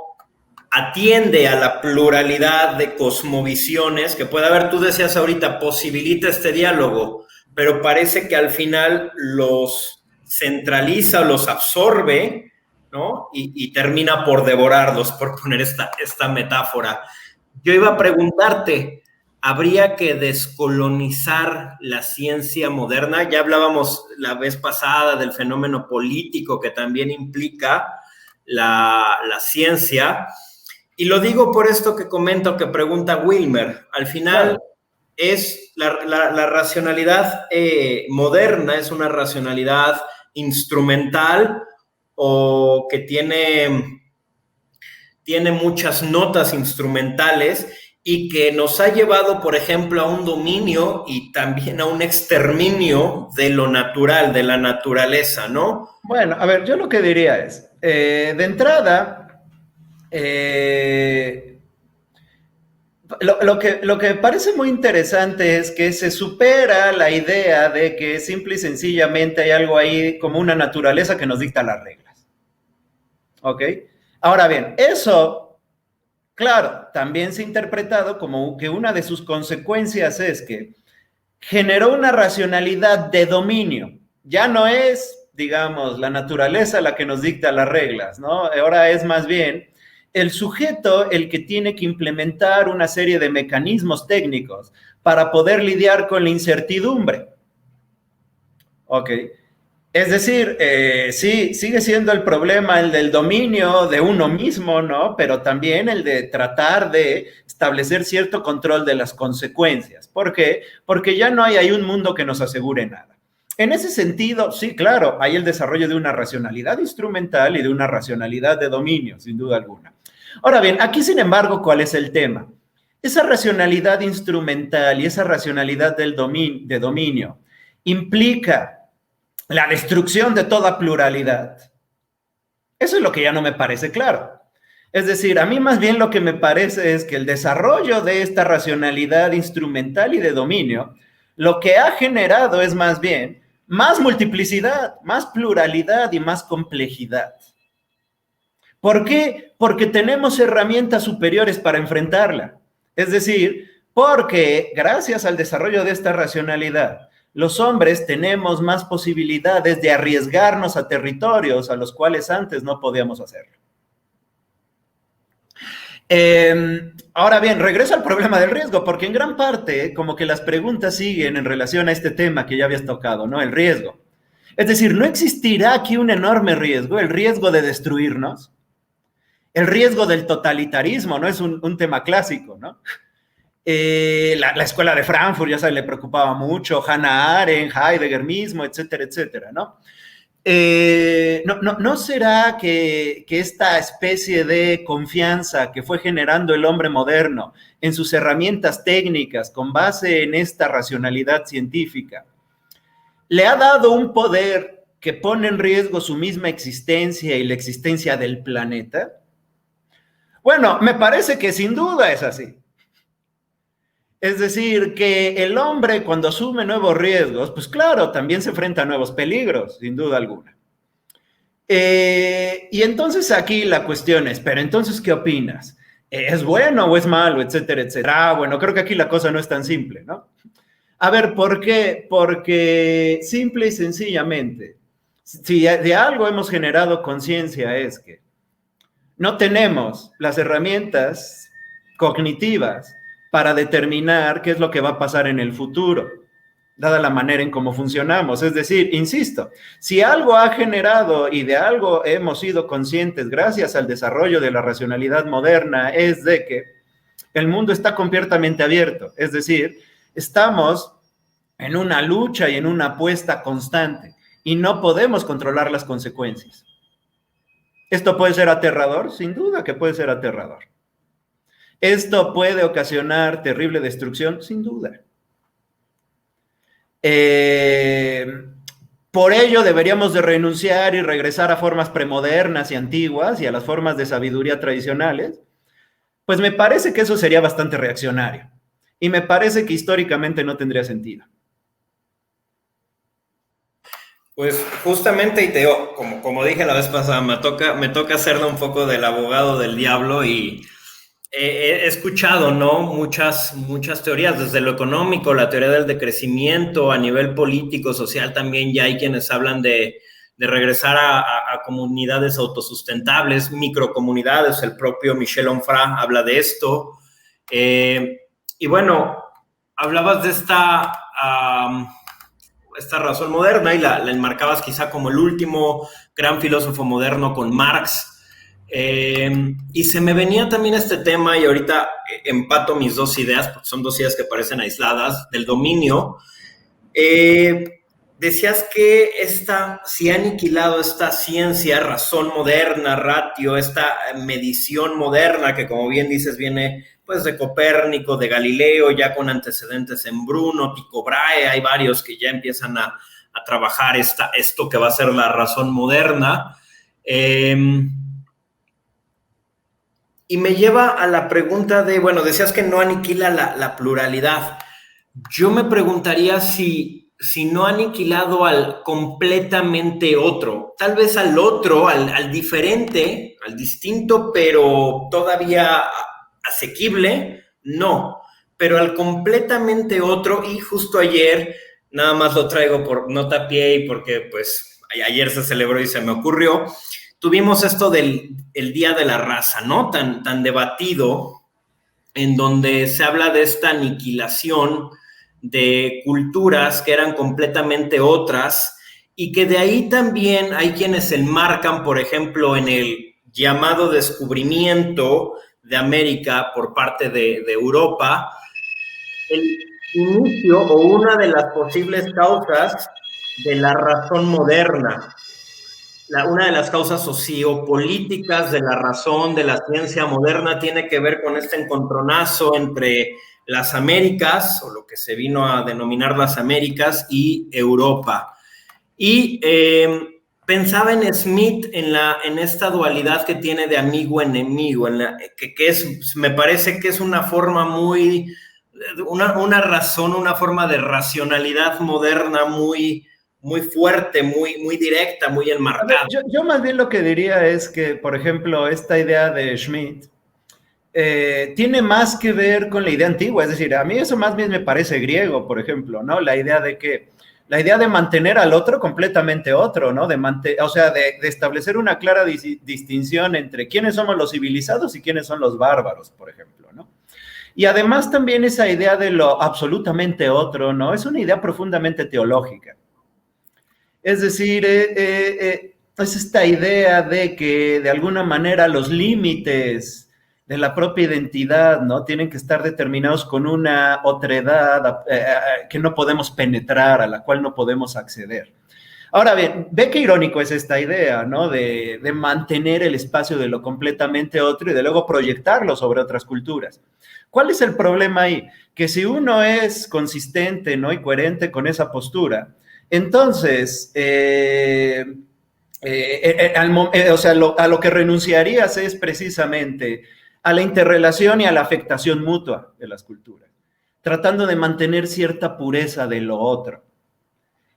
[SPEAKER 1] atiende a la pluralidad de cosmovisiones que puede haber. Tú decías ahorita, posibilita este diálogo, pero parece que al final los centraliza, los absorbe, ¿no? Y termina por devorarlos, por poner esta metáfora. Yo iba a preguntarte, ¿habría que descolonizar la ciencia moderna? Ya hablábamos la vez pasada del fenómeno político que también implica la ciencia. Y lo digo por esto que comento, que pregunta Wilmer. Al final, claro, es la racionalidad moderna, es una racionalidad instrumental o que tiene muchas notas instrumentales y que nos ha llevado, por ejemplo, a un dominio y también a un exterminio de lo natural, de la naturaleza, ¿no?
[SPEAKER 2] Bueno, a ver, yo lo que diría es, de entrada, lo que parece muy interesante es que se supera la idea de que simple y sencillamente hay algo ahí como una naturaleza que nos dicta las reglas. ¿Ok? Ahora bien, eso, claro, también se ha interpretado como que una de sus consecuencias es que generó una racionalidad de dominio. Ya no es, digamos, la naturaleza la que nos dicta las reglas, ¿no? Ahora es más bien el sujeto el que tiene que implementar una serie de mecanismos técnicos para poder lidiar con la incertidumbre. Ok. Es decir, sí, sigue siendo el problema el del dominio de uno mismo, ¿no? Pero también el de tratar de establecer cierto control de las consecuencias. ¿Por qué? Porque ya no hay ahí un mundo que nos asegure nada. En ese sentido, sí, claro, hay el desarrollo de una racionalidad instrumental y de una racionalidad de dominio, sin duda alguna. Ahora bien, aquí, sin embargo, ¿cuál es el tema? Esa racionalidad instrumental y esa racionalidad de dominio implica la destrucción de toda pluralidad. Eso es lo que ya no me parece claro. Es decir, a mí más bien lo que me parece es que el desarrollo de esta racionalidad instrumental y de dominio, lo que ha generado es más bien más multiplicidad, más pluralidad y más complejidad. ¿Por qué? Porque tenemos herramientas superiores para enfrentarla. Es decir, porque gracias al desarrollo de esta racionalidad, los hombres tenemos más posibilidades de arriesgarnos a territorios a los cuales antes no podíamos hacerlo. Ahora bien, regreso al problema del riesgo, porque en gran parte como que las preguntas siguen en relación a este tema que ya habías tocado, ¿no? El riesgo. Es decir, ¿no existirá aquí un enorme riesgo, el riesgo de destruirnos? El riesgo del totalitarismo, ¿no? Es un tema clásico, ¿no? La escuela de Frankfurt, ya sabes, le preocupaba mucho, Hannah Arendt, Heidegger mismo, etcétera, etcétera, ¿no? ¿No será que esta especie de confianza que fue generando el hombre moderno en sus herramientas técnicas con base en esta racionalidad científica le ha dado un poder que pone en riesgo su misma existencia y la existencia del planeta? Bueno, me parece que sin duda es así. Es decir, que el hombre cuando asume nuevos riesgos, pues claro, también se enfrenta a nuevos peligros, sin duda alguna. Y entonces aquí la cuestión es, pero entonces, ¿qué opinas? ¿Es bueno o es malo, etcétera, etcétera? Bueno, creo que aquí la cosa no es tan simple, ¿no? A ver, ¿por qué? Porque simple y sencillamente, si de algo hemos generado conciencia es que no tenemos las herramientas cognitivas para determinar qué es lo que va a pasar en el futuro, dada la manera en cómo funcionamos. Es decir, insisto, si algo ha generado y de algo hemos sido conscientes gracias al desarrollo de la racionalidad moderna, es de que el mundo está completamente abierto. Es decir, estamos en una lucha y en una apuesta constante y no podemos controlar las consecuencias. ¿Esto puede ser aterrador? Sin duda que puede ser aterrador. ¿Esto puede ocasionar terrible destrucción? Sin duda. Por ello deberíamos de renunciar y regresar a formas premodernas y antiguas y a las formas de sabiduría tradicionales. Pues me parece que eso sería bastante reaccionario y me parece que históricamente no tendría sentido.
[SPEAKER 1] Pues justamente, y te digo, como dije la vez pasada, me toca hacerle un poco del abogado del diablo y he escuchado, ¿no? Muchas teorías, desde lo económico, la teoría del decrecimiento, a nivel político, social también ya hay quienes hablan de regresar a comunidades autosustentables, microcomunidades, el propio Michel Onfray habla de esto. Y bueno, hablabas de esta razón moderna y la enmarcabas quizá como el último gran filósofo moderno con Marx. Y se me venía también este tema, y ahorita empato mis dos ideas, porque son dos ideas que parecen aisladas, del dominio. Decías que se ha aniquilado esta ciencia, razón moderna, ratio, esta medición moderna, que como bien dices viene pues de Copérnico, de Galileo, ya con antecedentes en Bruno, Tycho Brahe, hay varios que ya empiezan a trabajar esto que va a ser la razón moderna. Y me lleva a la pregunta de, bueno, decías que no aniquila la pluralidad. Yo me preguntaría si no ha aniquilado al completamente otro, tal vez al otro, al diferente, al distinto, pero todavía asequible, no, pero al completamente otro. Y justo ayer, nada más lo traigo por nota a pie y porque pues ayer se celebró y se me ocurrió, tuvimos esto del Día de la Raza, ¿no? Tan debatido, en donde se habla de esta aniquilación de culturas que eran completamente otras y que de ahí también hay quienes se enmarcan, por ejemplo, en el llamado descubrimiento de América por parte de Europa, el inicio o una de las posibles causas de la razón moderna. Una de las causas sociopolíticas de la razón de la ciencia moderna tiene que ver con este encontronazo entre las Américas, o lo que se vino a denominar las Américas, y Europa. Y pensaba en Smith, en esta dualidad que tiene de amigo-enemigo, me parece que es una forma una razón, una forma de racionalidad moderna muy fuerte, muy directa, muy enmarcada.
[SPEAKER 2] Yo más bien lo que diría es que, por ejemplo, esta idea de Schmitt tiene más que ver con la idea antigua, es decir, a mí eso más bien me parece griego, por ejemplo, ¿no? La idea de mantener al otro completamente otro, ¿no? De establecer una clara distinción entre quiénes somos los civilizados y quiénes son los bárbaros, por ejemplo, ¿no? Y además también esa idea de lo absolutamente otro, ¿no? Es una idea profundamente teológica. Es decir, es esta idea de que de alguna manera los límites de la propia identidad, ¿no? Tienen que estar determinados con una otredad que no podemos penetrar, a la cual no podemos acceder. Ahora bien, ve qué irónico es esta idea, ¿no? De mantener el espacio de lo completamente otro y de luego proyectarlo sobre otras culturas. ¿Cuál es el problema ahí? Que si uno es consistente, ¿no? Y coherente con esa postura, entonces, a lo que renunciarías es precisamente a la interrelación y a la afectación mutua de las culturas, tratando de mantener cierta pureza de lo otro.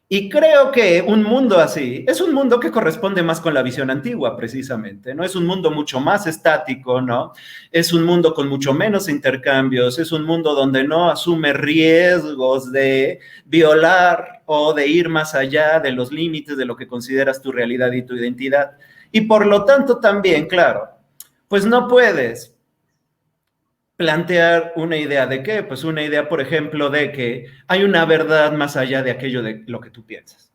[SPEAKER 2] Y creo que un mundo así es un mundo que corresponde más con la visión antigua, precisamente, ¿no? Es un mundo mucho más estático, ¿no? Es un mundo con mucho menos intercambios, es un mundo donde no asume riesgos de violar o de ir más allá de los límites de lo que consideras tu realidad y tu identidad. Y por lo tanto también, claro, pues no puedes plantear una idea de qué, pues una idea, por ejemplo, de que hay una verdad más allá de aquello de lo que tú piensas.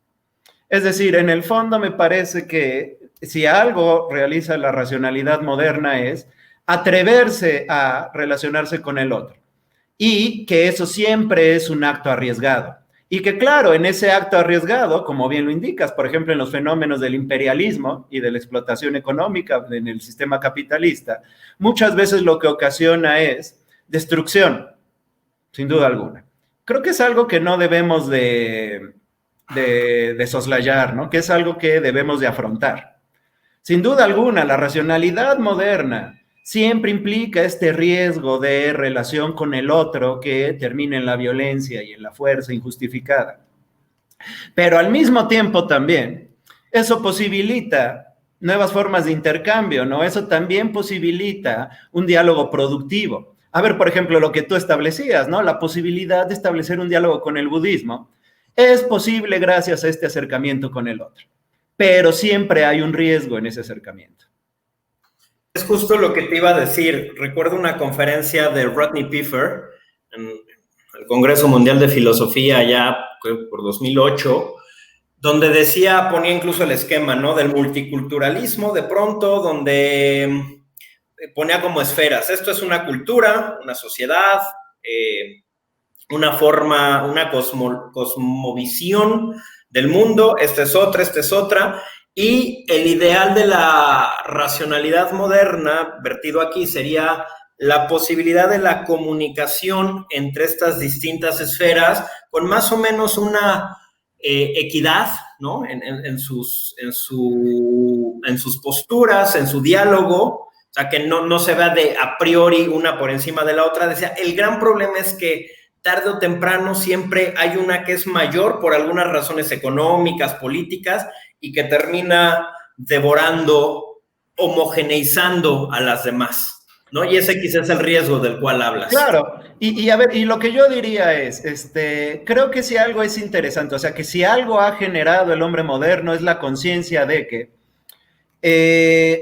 [SPEAKER 2] Es decir, en el fondo me parece que si algo realiza la racionalidad moderna es atreverse a relacionarse con el otro y que eso siempre es un acto arriesgado. Y que claro, en ese acto arriesgado, como bien lo indicas, por ejemplo, en los fenómenos del imperialismo y de la explotación económica en el sistema capitalista, muchas veces lo que ocasiona es destrucción, sin duda alguna. Creo que es algo que no debemos de soslayar, ¿no? Que es algo que debemos de afrontar. Sin duda alguna, la racionalidad moderna siempre implica este riesgo de relación con el otro que termina en la violencia y en la fuerza injustificada. Pero al mismo tiempo también, eso posibilita nuevas formas de intercambio, ¿no? Eso también posibilita un diálogo productivo. A ver, por ejemplo, lo que tú establecías, ¿no? La posibilidad de establecer un diálogo con el budismo es posible gracias a este acercamiento con el otro, pero siempre hay un riesgo en ese acercamiento.
[SPEAKER 1] Es justo lo que te iba a decir. Recuerdo una conferencia de Rodney Piffer en el Congreso Mundial de Filosofía allá por 2008, donde decía, ponía incluso el esquema, ¿no? Del multiculturalismo de pronto, donde ponía como esferas. Esto es una cultura, una sociedad, una forma, una cosmovisión del mundo. Esta es otra. Y el ideal de la racionalidad moderna, vertido aquí, sería la posibilidad de la comunicación entre estas distintas esferas con más o menos una equidad, ¿no? En sus posturas, en su diálogo, o sea, que no se vea de a priori una por encima de la otra. Decía, el gran problema es que tarde o temprano siempre hay una que es mayor por algunas razones económicas, políticas, y que termina devorando, homogeneizando a las demás, ¿no? Y ese quizás es el riesgo del cual hablas.
[SPEAKER 2] Claro, y a ver, y lo que yo diría es, creo que si algo es interesante, o sea, que si algo ha generado el hombre moderno es la conciencia de que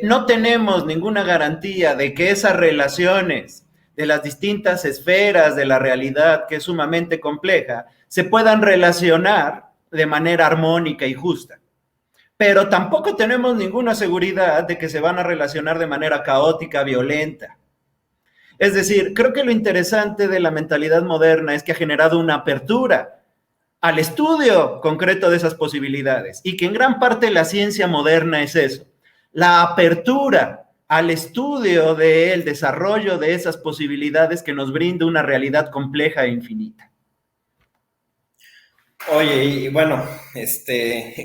[SPEAKER 2] no tenemos ninguna garantía de que esas relaciones de las distintas esferas de la realidad, que es sumamente compleja, se puedan relacionar de manera armónica y justa. Pero tampoco tenemos ninguna seguridad de que se van a relacionar de manera caótica, violenta. Es decir, creo que lo interesante de la mentalidad moderna es que ha generado una apertura al estudio concreto de esas posibilidades y que en gran parte la ciencia moderna es eso, la apertura al estudio del desarrollo de esas posibilidades que nos brinda una realidad compleja e infinita.
[SPEAKER 1] Oye, y bueno,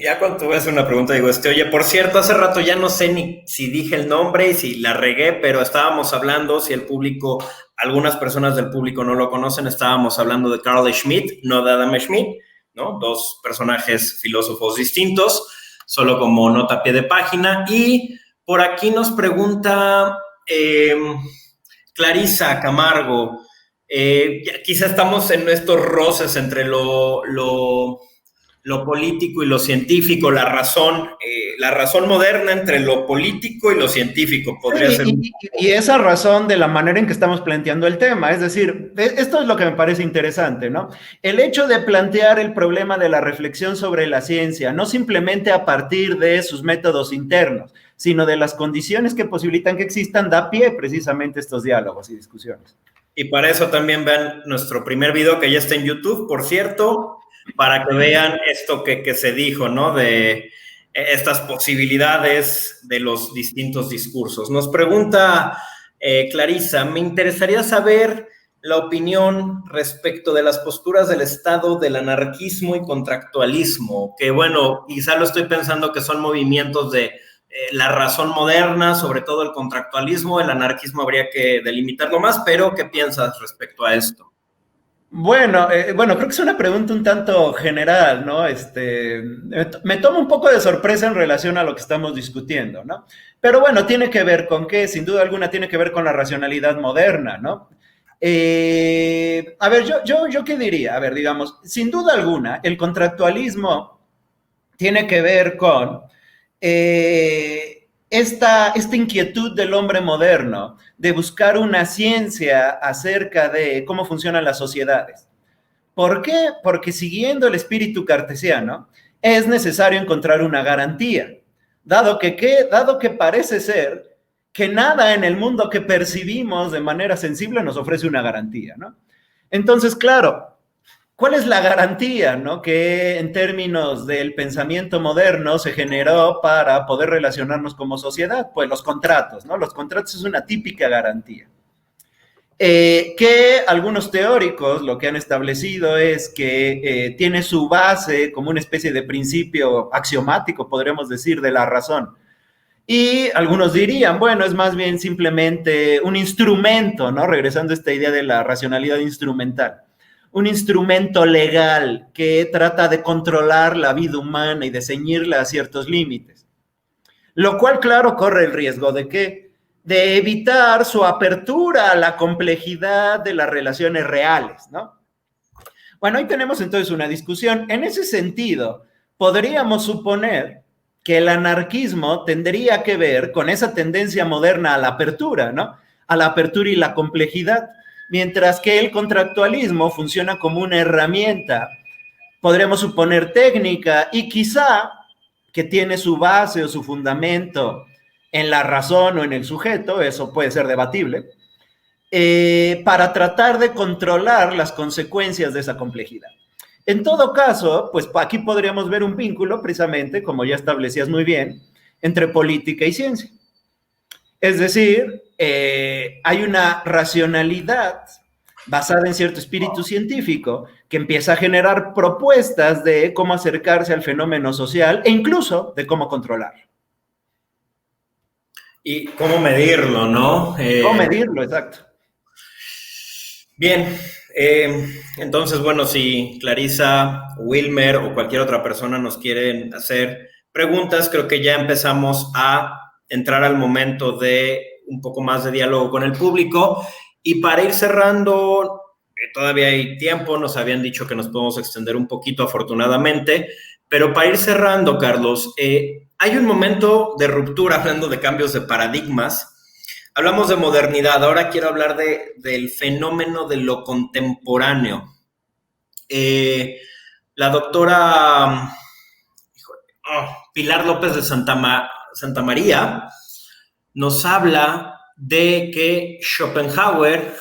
[SPEAKER 1] ya cuando tú ves una pregunta digo, oye, por cierto, hace rato ya no sé ni si dije el nombre y si la regué, pero estábamos hablando, si el público, algunas personas del público no lo conocen, estábamos hablando de Carl Schmitt, no de Adam Schmitt, ¿no? Dos personajes filósofos distintos, solo como nota a pie de página. Y por aquí nos pregunta Clarisa Camargo, quizá estamos en estos roces entre lo político y lo científico, la razón moderna entre lo político y lo científico podría ser.
[SPEAKER 2] Y esa razón de la manera en que estamos planteando el tema, es decir, esto es lo que me parece interesante, ¿no? El hecho de plantear el problema de la reflexión sobre la ciencia, no simplemente a partir de sus métodos internos, sino de las condiciones que posibilitan que existan, da pie precisamente a estos diálogos y discusiones.
[SPEAKER 1] Y para eso también vean nuestro primer video que ya está en YouTube, por cierto, para que vean esto que se dijo, ¿no? De estas posibilidades de los distintos discursos. Nos pregunta Clarisa, me interesaría saber la opinión respecto de las posturas del Estado del anarquismo y contractualismo, que bueno, quizá lo estoy pensando que son movimientos de la razón moderna, sobre todo el contractualismo. El anarquismo habría que delimitarlo más, pero ¿qué piensas respecto a esto?
[SPEAKER 2] Bueno, creo que es una pregunta un tanto general, ¿no? Me toma un poco de sorpresa en relación a lo que estamos discutiendo, ¿no? Pero bueno, tiene que ver con qué, sin duda alguna, tiene que ver con la racionalidad moderna, ¿no? A ver, yo qué diría, a ver, digamos, sin duda alguna, el contractualismo tiene que ver con esta inquietud del hombre moderno de buscar una ciencia acerca de cómo funcionan las sociedades. ¿Por qué? Porque siguiendo el espíritu cartesiano, es necesario encontrar una garantía, dado que parece ser que nada en el mundo que percibimos de manera sensible nos ofrece una garantía, ¿no? Entonces, claro, ¿cuál es la garantía, ¿no?, que en términos del pensamiento moderno se generó para poder relacionarnos como sociedad? Pues los contratos, ¿no? Los contratos es una típica garantía. Que algunos teóricos lo que han establecido es que tiene su base como una especie de principio axiomático, podríamos decir, de la razón. Y algunos dirían, bueno, es más bien simplemente un instrumento, ¿no? Regresando a esta idea de la racionalidad instrumental. Un instrumento legal que trata de controlar la vida humana y de ceñirla a ciertos límites. Lo cual, claro, corre el riesgo de que de evitar su apertura a la complejidad de las relaciones reales, ¿no? Bueno, ahí tenemos entonces una discusión. En ese sentido, podríamos suponer que el anarquismo tendría que ver con esa tendencia moderna a la apertura, ¿no? A la apertura y la complejidad, mientras que el contractualismo funciona como una herramienta, podríamos suponer técnica, y quizá que tiene su base o su fundamento en la razón o en el sujeto, eso puede ser debatible, para tratar de controlar las consecuencias de esa complejidad. En todo caso, pues aquí podríamos ver un vínculo, precisamente, como ya establecías muy bien, entre política y ciencia. Es decir, hay una racionalidad basada en cierto espíritu científico que empieza a generar propuestas de cómo acercarse al fenómeno social e incluso de cómo controlarlo.
[SPEAKER 1] Y cómo medirlo, ¿no?
[SPEAKER 2] ¿Cómo medirlo? Exacto.
[SPEAKER 1] Bien, entonces, bueno, si Clarisa, Wilmer o cualquier otra persona nos quieren hacer preguntas, creo que ya empezamos a entrar al momento de un poco más de diálogo con el público. Y para ir cerrando, todavía hay tiempo, nos habían dicho que nos podemos extender un poquito, afortunadamente, pero para ir cerrando, Carlos, hay un momento de ruptura, hablando de cambios de paradigmas. Hablamos de modernidad, ahora quiero hablar del fenómeno de lo contemporáneo. La doctora Pilar López de Santa María nos habla de que Schopenhauer,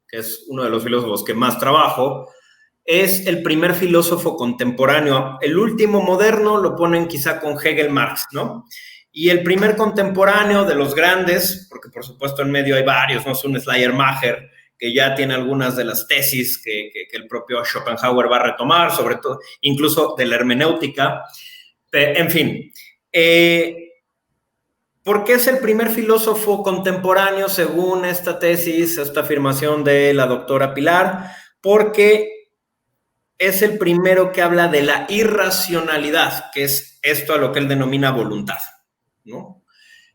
[SPEAKER 1] que es uno de los filósofos que más trabajo, es el primer filósofo contemporáneo. El último moderno lo ponen quizá con Hegel, Marx, ¿no? Y el primer contemporáneo de los grandes, porque por supuesto en medio hay varios, ¿no? Es un Schleiermacher, que ya tiene algunas de las tesis que el propio Schopenhauer va a retomar, sobre todo, incluso de la hermenéutica. En fin, ¿por qué es el primer filósofo contemporáneo según esta tesis, esta afirmación de la doctora Pilar? Porque es el primero que habla de la irracionalidad, que es esto a lo que él denomina voluntad, ¿no?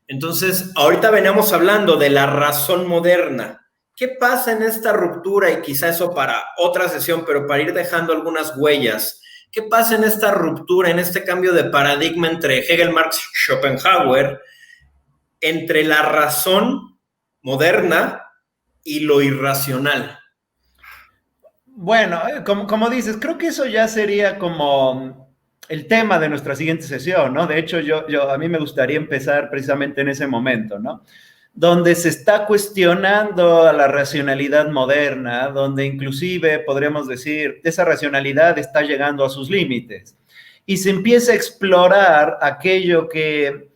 [SPEAKER 1] Entonces, ahorita veníamos hablando de la razón moderna. ¿Qué pasa en esta ruptura? Y quizá eso para otra sesión, pero para ir dejando algunas huellas. ¿Qué pasa en esta ruptura, en este cambio de paradigma entre Hegel, Marx, Schopenhauer, entre la razón moderna y lo irracional?
[SPEAKER 2] Bueno, como dices, creo que eso ya sería como el tema de nuestra siguiente sesión, ¿no? De hecho, a mí me gustaría empezar precisamente en ese momento, ¿no? Donde se está cuestionando a la racionalidad moderna, donde inclusive podríamos decir, esa racionalidad está llegando a sus límites. Y se empieza a explorar aquello que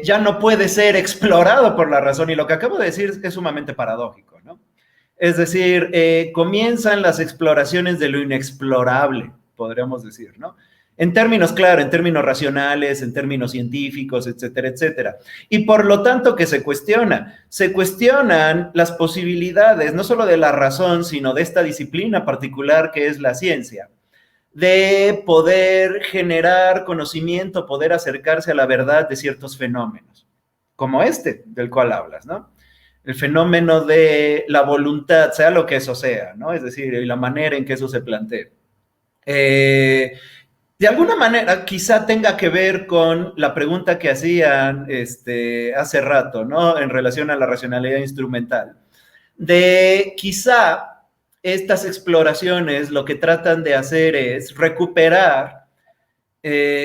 [SPEAKER 2] ya no puede ser explorado por la razón. Y lo que acabo de decir es sumamente paradójico, ¿no? Es decir, comienzan las exploraciones de lo inexplorable, podríamos decir, ¿no? En términos, claro, en términos racionales, en términos científicos, etcétera, etcétera. Y por lo tanto, ¿qué se cuestiona? Se cuestionan las posibilidades, no solo de la razón, sino de esta disciplina particular que es la ciencia, de poder generar conocimiento, poder acercarse a la verdad de ciertos fenómenos, como este del cual hablas, ¿no? El fenómeno de la voluntad, sea lo que eso sea, ¿no? Es decir, la manera en que eso se plantea. De alguna manera, quizá tenga que ver con la pregunta que hacían hace rato, ¿no? En relación a la racionalidad instrumental. De quizá estas exploraciones lo que tratan de hacer es recuperar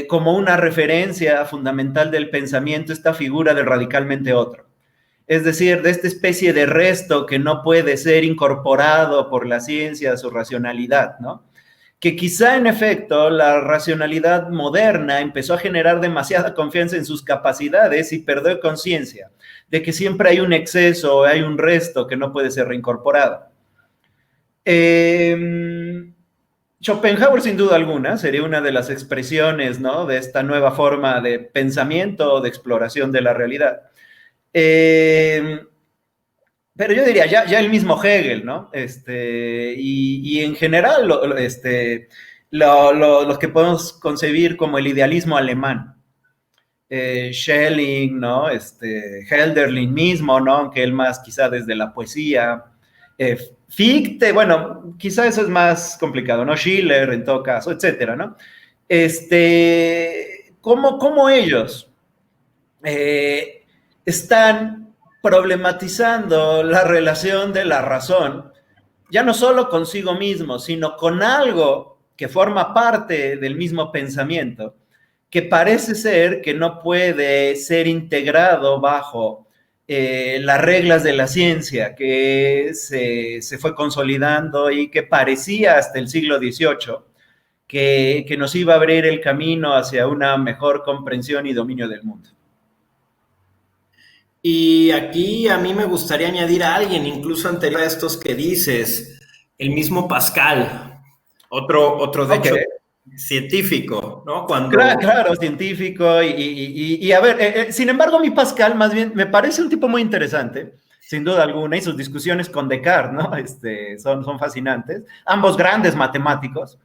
[SPEAKER 2] como una referencia fundamental del pensamiento esta figura del radicalmente otro. Es decir, de esta especie de resto que no puede ser incorporado por la ciencia, su racionalidad, ¿no? Que quizá en efecto la racionalidad moderna empezó a generar demasiada confianza en sus capacidades y perdió conciencia de que siempre hay un exceso, hay un resto que no puede ser reincorporado. Schopenhauer, sin duda alguna, sería una de las expresiones, ¿no?, de esta nueva forma de pensamiento, de exploración de la realidad. Pero yo diría, ya el mismo Hegel, ¿no? Y en general, lo que podemos concebir como el idealismo alemán. Schelling, ¿no? Hölderlin mismo, ¿no? Aunque él más quizá desde la poesía. Fichte, bueno, quizá eso es más complicado, ¿no? Schiller, en todo caso, etcétera, ¿no? ¿Cómo ellos están problematizando la relación de la razón, ya no solo consigo mismo, sino con algo que forma parte del mismo pensamiento, que parece ser que no puede ser integrado bajo las reglas de la ciencia, que se fue consolidando y que parecía hasta el siglo XVIII que nos iba a abrir el camino hacia una mejor comprensión y dominio del mundo.
[SPEAKER 1] Y aquí a mí me gustaría añadir a alguien, incluso anterior a estos que dices, el mismo Pascal, otro de hecho científico, ¿no?
[SPEAKER 2] Claro, científico y a ver, sin embargo, mi Pascal más bien me parece un tipo muy interesante, sin duda alguna, y sus discusiones con Descartes, ¿no? Son fascinantes, ambos grandes matemáticos,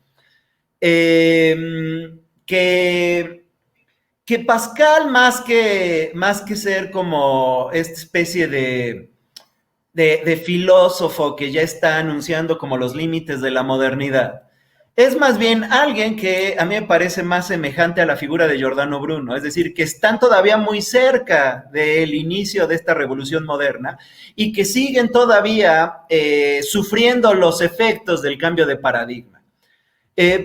[SPEAKER 2] que Pascal, más que ser como esta especie de filósofo que ya está anunciando como los límites de la modernidad, es más bien alguien que a mí me parece más semejante a la figura de Giordano Bruno, es decir, que están todavía muy cerca del inicio de esta revolución moderna y que siguen todavía sufriendo los efectos del cambio de paradigma.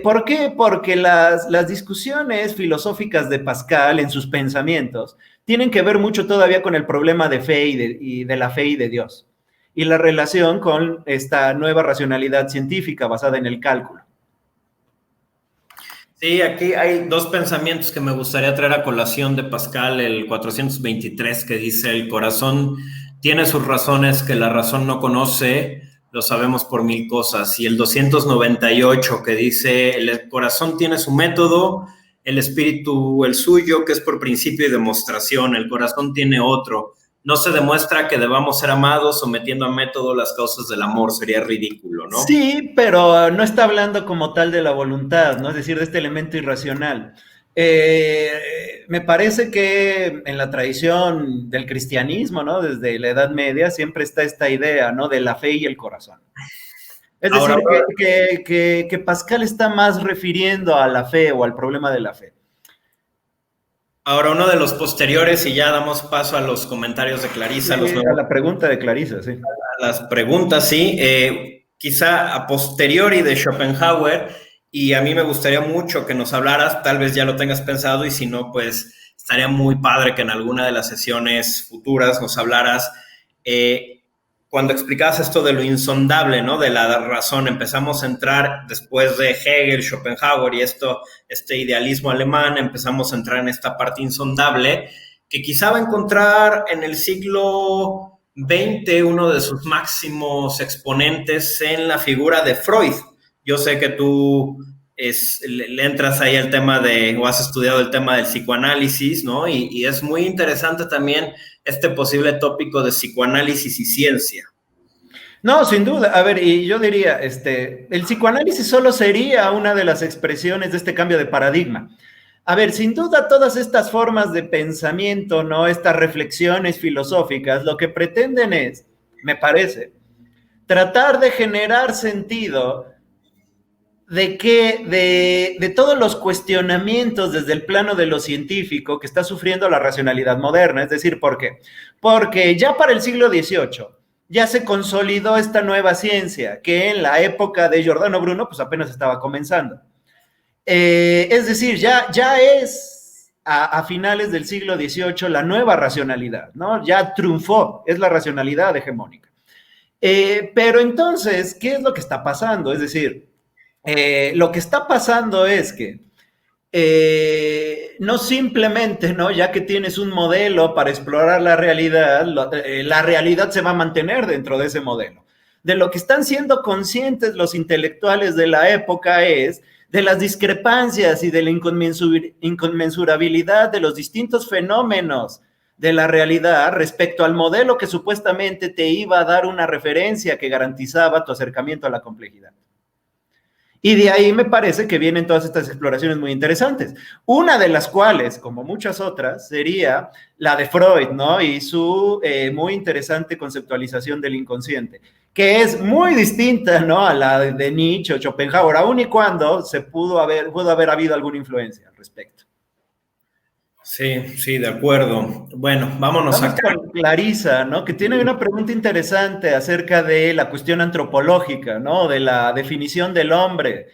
[SPEAKER 2] ¿Por qué? Porque las discusiones filosóficas de Pascal en sus pensamientos tienen que ver mucho todavía con el problema de fe y de la fe y de Dios, y la relación con esta nueva racionalidad científica basada en el cálculo.
[SPEAKER 1] Sí, aquí hay dos pensamientos que me gustaría traer a colación de Pascal, el 423, que dice: el corazón tiene sus razones que la razón no conoce, lo sabemos por mil cosas. Y el 298, que dice: el corazón tiene su método, el espíritu el suyo, que es por principio y demostración. El corazón tiene otro. No se demuestra que debamos ser amados sometiendo a método las causas del amor, sería ridículo, ¿no?
[SPEAKER 2] Sí, pero no está hablando como tal de la voluntad, ¿no? Es decir, de este elemento irracional. Me parece que en la tradición del cristianismo, ¿no? Desde la Edad Media siempre está esta idea, ¿no? De la fe y el corazón. Es decir, que Pascal está más refiriendo a la fe o al problema de la fe.
[SPEAKER 1] Ahora, uno de los posteriores, y ya damos paso a los comentarios de Clarisa.
[SPEAKER 2] Sí, a la pregunta de Clarisa, sí.
[SPEAKER 1] A las preguntas, sí. Quizá a posteriori de Schopenhauer, y a mí me gustaría mucho que nos hablaras, tal vez ya lo tengas pensado, y si no, pues estaría muy padre que en alguna de las sesiones futuras nos hablaras. Cuando explicabas esto de lo insondable, ¿no? De la razón, empezamos a entrar después de Hegel, Schopenhauer y este idealismo alemán, empezamos a entrar en esta parte insondable que quizá va a encontrar en el siglo XX uno de sus máximos exponentes en la figura de Freud. Yo sé que tú le entras ahí al tema o has estudiado el tema del psicoanálisis, ¿no? Y es muy interesante también este posible tópico de psicoanálisis y ciencia.
[SPEAKER 2] No, sin duda. A ver, y yo diría, el psicoanálisis solo sería una de las expresiones de este cambio de paradigma. A ver, sin duda todas estas formas de pensamiento, ¿no? Estas reflexiones filosóficas, lo que pretenden me parece, tratar de generar sentido de todos los cuestionamientos desde el plano de lo científico que está sufriendo la racionalidad moderna. Es decir, ¿por qué? Porque ya para el siglo XVIII ya se consolidó esta nueva ciencia que en la época de Giordano Bruno pues apenas estaba comenzando. Es decir, ya es a finales del siglo XVIII la nueva racionalidad, ¿no? Ya triunfó, es la racionalidad hegemónica. Pero entonces, ¿qué es lo que está pasando? Es decir, lo que está pasando es que no simplemente, ¿no? Ya que tienes un modelo para explorar la realidad se va a mantener dentro de ese modelo. De lo que están siendo conscientes los intelectuales de la época es de las discrepancias y de la inconmensurabilidad de los distintos fenómenos de la realidad respecto al modelo que supuestamente te iba a dar una referencia que garantizaba tu acercamiento a la complejidad. Y de ahí me parece que vienen todas estas exploraciones muy interesantes. Una de las cuales, como muchas otras, sería la de Freud, ¿no? Y su muy interesante conceptualización del inconsciente, que es muy distinta, ¿no? A la de Nietzsche o Schopenhauer, aun y cuando pudo haber habido alguna influencia al respecto.
[SPEAKER 1] Sí, de acuerdo. Bueno, vámonos
[SPEAKER 2] Vamos
[SPEAKER 1] acá.
[SPEAKER 2] con Clarisa, ¿no? Que tiene una pregunta interesante acerca de la cuestión antropológica, ¿no? De la definición del hombre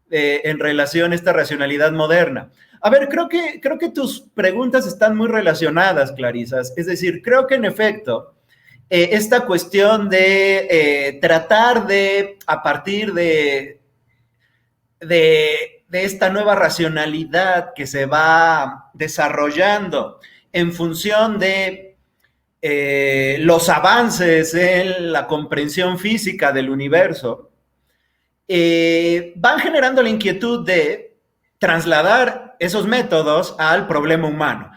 [SPEAKER 2] en relación a esta racionalidad moderna. A ver, creo que tus preguntas están muy relacionadas, Clarisa. Es decir, creo que en efecto, esta cuestión de tratar de, a partir de esta nueva racionalidad que se va desarrollando en función de los avances en la comprensión física del universo, van generando la inquietud de trasladar esos métodos al problema humano,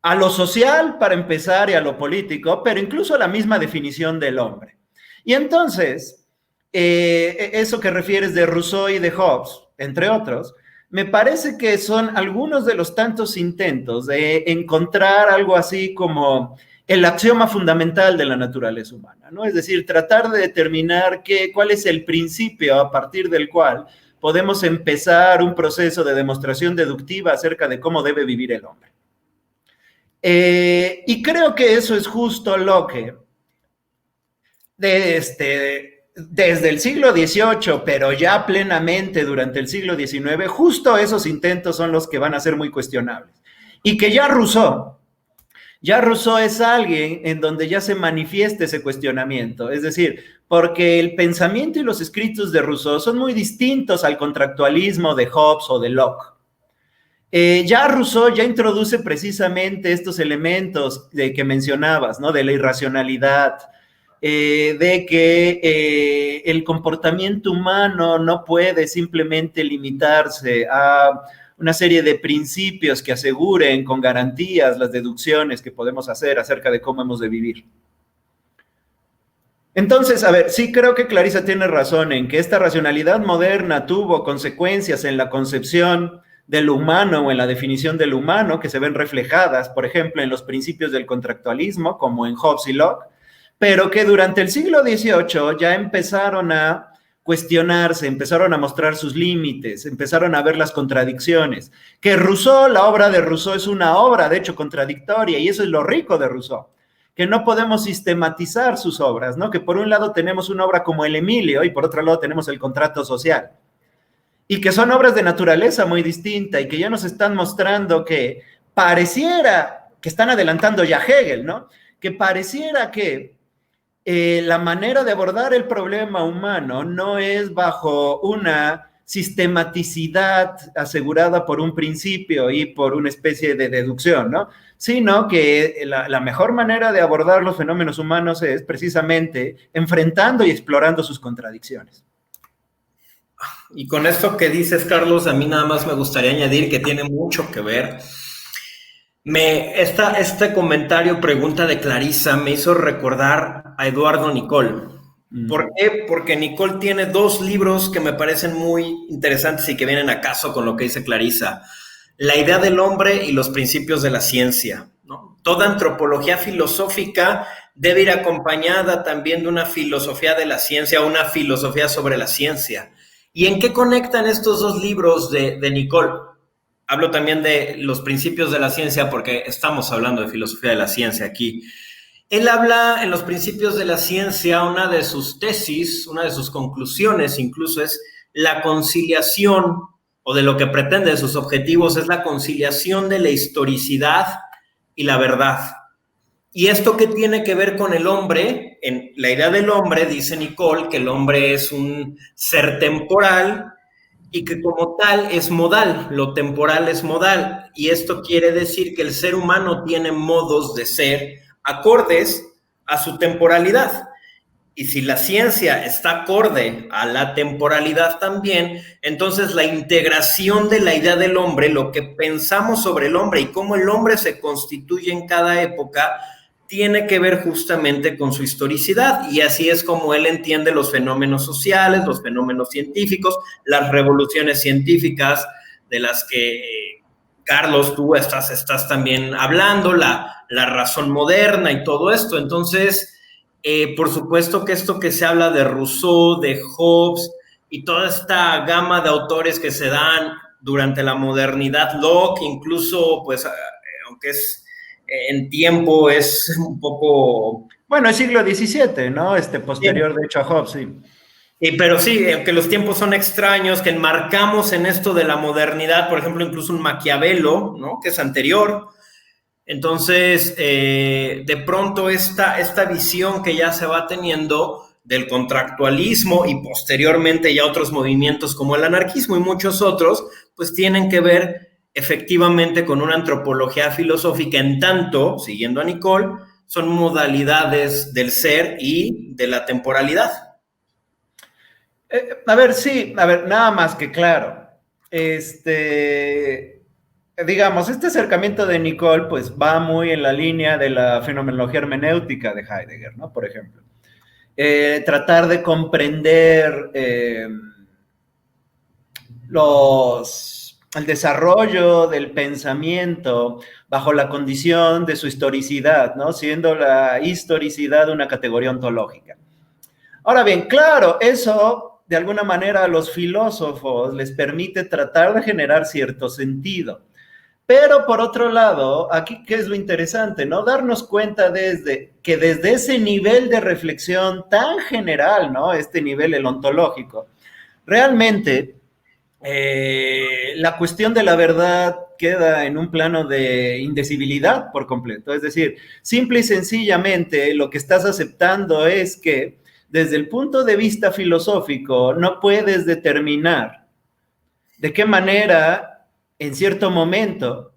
[SPEAKER 2] a lo social para empezar y a lo político, pero incluso a la misma definición del hombre. Y entonces, eso que refieres de Rousseau y de Hobbes, entre otros, me parece que son algunos de los tantos intentos de encontrar algo así como el axioma fundamental de la naturaleza humana, ¿no? Es decir, tratar de determinar cuál es el principio a partir del cual podemos empezar un proceso de demostración deductiva acerca de cómo debe vivir el hombre. Y creo que eso es justo lo que desde el siglo XVIII, pero ya plenamente durante el siglo XIX, justo esos intentos son los que van a ser muy cuestionables. Y que ya Rousseau es alguien en donde ya se manifiesta ese cuestionamiento, es decir, porque el pensamiento y los escritos de Rousseau son muy distintos al contractualismo de Hobbes o de Locke. Ya Rousseau ya introduce precisamente estos elementos que mencionabas, ¿no? De la irracionalidad, de que el comportamiento humano no puede simplemente limitarse a una serie de principios que aseguren con garantías las deducciones que podemos hacer acerca de cómo hemos de vivir. Entonces, a ver, sí creo que Clarisa tiene razón en que esta racionalidad moderna tuvo consecuencias en la concepción del humano o en la definición del humano que se ven reflejadas, por ejemplo, en los principios del contractualismo, como en Hobbes y Locke, pero que durante el siglo XVIII ya empezaron a cuestionarse, empezaron a mostrar sus límites, empezaron a ver las contradicciones. Que Rousseau, la obra de Rousseau es una obra, de hecho, contradictoria, y eso es lo rico de Rousseau, que no podemos sistematizar sus obras, ¿no? Que por un lado tenemos una obra como el Emilio y por otro lado tenemos el Contrato Social, y que son obras de naturaleza muy distinta y que ya nos están mostrando que pareciera que están adelantando ya Hegel, ¿no? Que pareciera que la manera de abordar el problema humano no es bajo una sistematicidad asegurada por un principio y por una especie de deducción, ¿no? Sino que la mejor manera de abordar los fenómenos humanos es precisamente enfrentando y explorando sus contradicciones.
[SPEAKER 1] Y con esto que dices, Carlos, a mí nada más me gustaría añadir que tiene mucho que ver. Este comentario, pregunta de Clarisa, me hizo recordar a Eduardo Nicol. ¿Por qué? Porque Nicol tiene dos libros que me parecen muy interesantes y que vienen a caso con lo que dice Clarisa. La idea del hombre y los principios de la ciencia, ¿no? Toda antropología filosófica debe ir acompañada también de una filosofía de la ciencia, una filosofía sobre la ciencia. ¿Y en qué conectan estos dos libros de Nicole? Hablo también de los principios de la ciencia porque estamos hablando de filosofía de la ciencia aquí. Él habla en los principios de la ciencia, una de sus tesis, una de sus conclusiones incluso es la conciliación, o de lo que pretende, de sus objetivos, es la conciliación de la historicidad y la verdad. ¿Y esto qué tiene que ver con el hombre? En la idea del hombre, dice Nicole, que el hombre es un ser temporal y que como tal es modal, lo temporal es modal. Y esto quiere decir que el ser humano tiene modos de ser acordes a su temporalidad. Y si la ciencia está acorde a la temporalidad también, entonces la integración de la idea del hombre, lo que pensamos sobre el hombre y cómo el hombre se constituye en cada época, tiene que ver justamente con su historicidad. Y así es como él entiende los fenómenos sociales, los fenómenos científicos, las revoluciones científicas de las que Carlos, tú estás también hablando, la razón moderna y todo esto. Entonces, por supuesto que esto que se habla de Rousseau, de Hobbes y toda esta gama de autores que se dan durante la modernidad, Locke, incluso, pues, aunque es en tiempo, es un poco...
[SPEAKER 2] Bueno, es siglo XVII, ¿no? Posterior, de hecho, a Hobbes, sí.
[SPEAKER 1] Pero sí, que los tiempos son extraños, que enmarcamos en esto de la modernidad, por ejemplo, incluso un Maquiavelo, ¿no? Que es anterior. Entonces, de pronto esta visión que ya se va teniendo del contractualismo y posteriormente ya otros movimientos como el anarquismo y muchos otros, pues tienen que ver efectivamente con una antropología filosófica en tanto, siguiendo a Nicole, son modalidades del ser y de la temporalidad.
[SPEAKER 2] Sí, nada más que claro. Digamos, este acercamiento de Nicole, pues va muy en la línea de la fenomenología hermenéutica de Heidegger, ¿no? Por ejemplo. Tratar de comprender el desarrollo del pensamiento bajo la condición de su historicidad, ¿no? Siendo la historicidad una categoría ontológica. Ahora bien, claro, eso de alguna manera a los filósofos les permite tratar de generar cierto sentido. Pero por otro lado, aquí qué es lo interesante, ¿no? Darnos cuenta desde ese nivel de reflexión tan general, ¿no? Este nivel, el ontológico, realmente la cuestión de la verdad queda en un plano de indecibilidad por completo. Es decir, simple y sencillamente lo que estás aceptando es que desde el punto de vista filosófico no puedes determinar de qué manera en cierto momento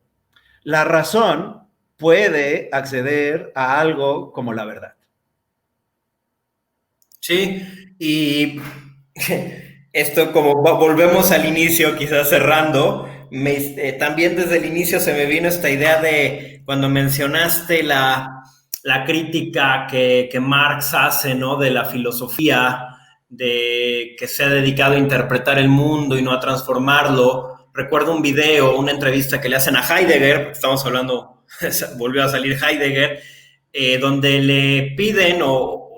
[SPEAKER 2] la razón puede acceder a algo como la verdad.
[SPEAKER 1] Sí, y esto como volvemos al inicio, quizás cerrando, también desde el inicio se me vino esta idea de cuando mencionaste la crítica que Marx hace, ¿no? De la filosofía, de que se ha dedicado a interpretar el mundo y no a transformarlo. Recuerdo un video, una entrevista que le hacen a Heidegger, estamos hablando, volvió a salir Heidegger, donde le piden o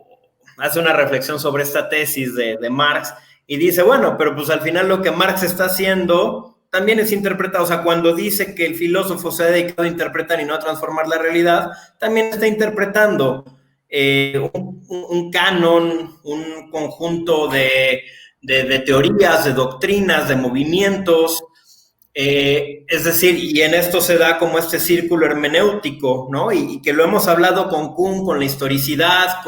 [SPEAKER 1] hace una reflexión sobre esta tesis de Marx y dice, bueno, pero pues al final lo que Marx está haciendo también es interpretado, o sea, cuando dice que el filósofo se ha dedicado a interpretar y no a transformar la realidad, también está interpretando un canon, un conjunto de teorías, de doctrinas, de movimientos, es decir, y en esto se da como este círculo hermenéutico, ¿no? Y que lo hemos hablado con Kuhn, con la historicidad,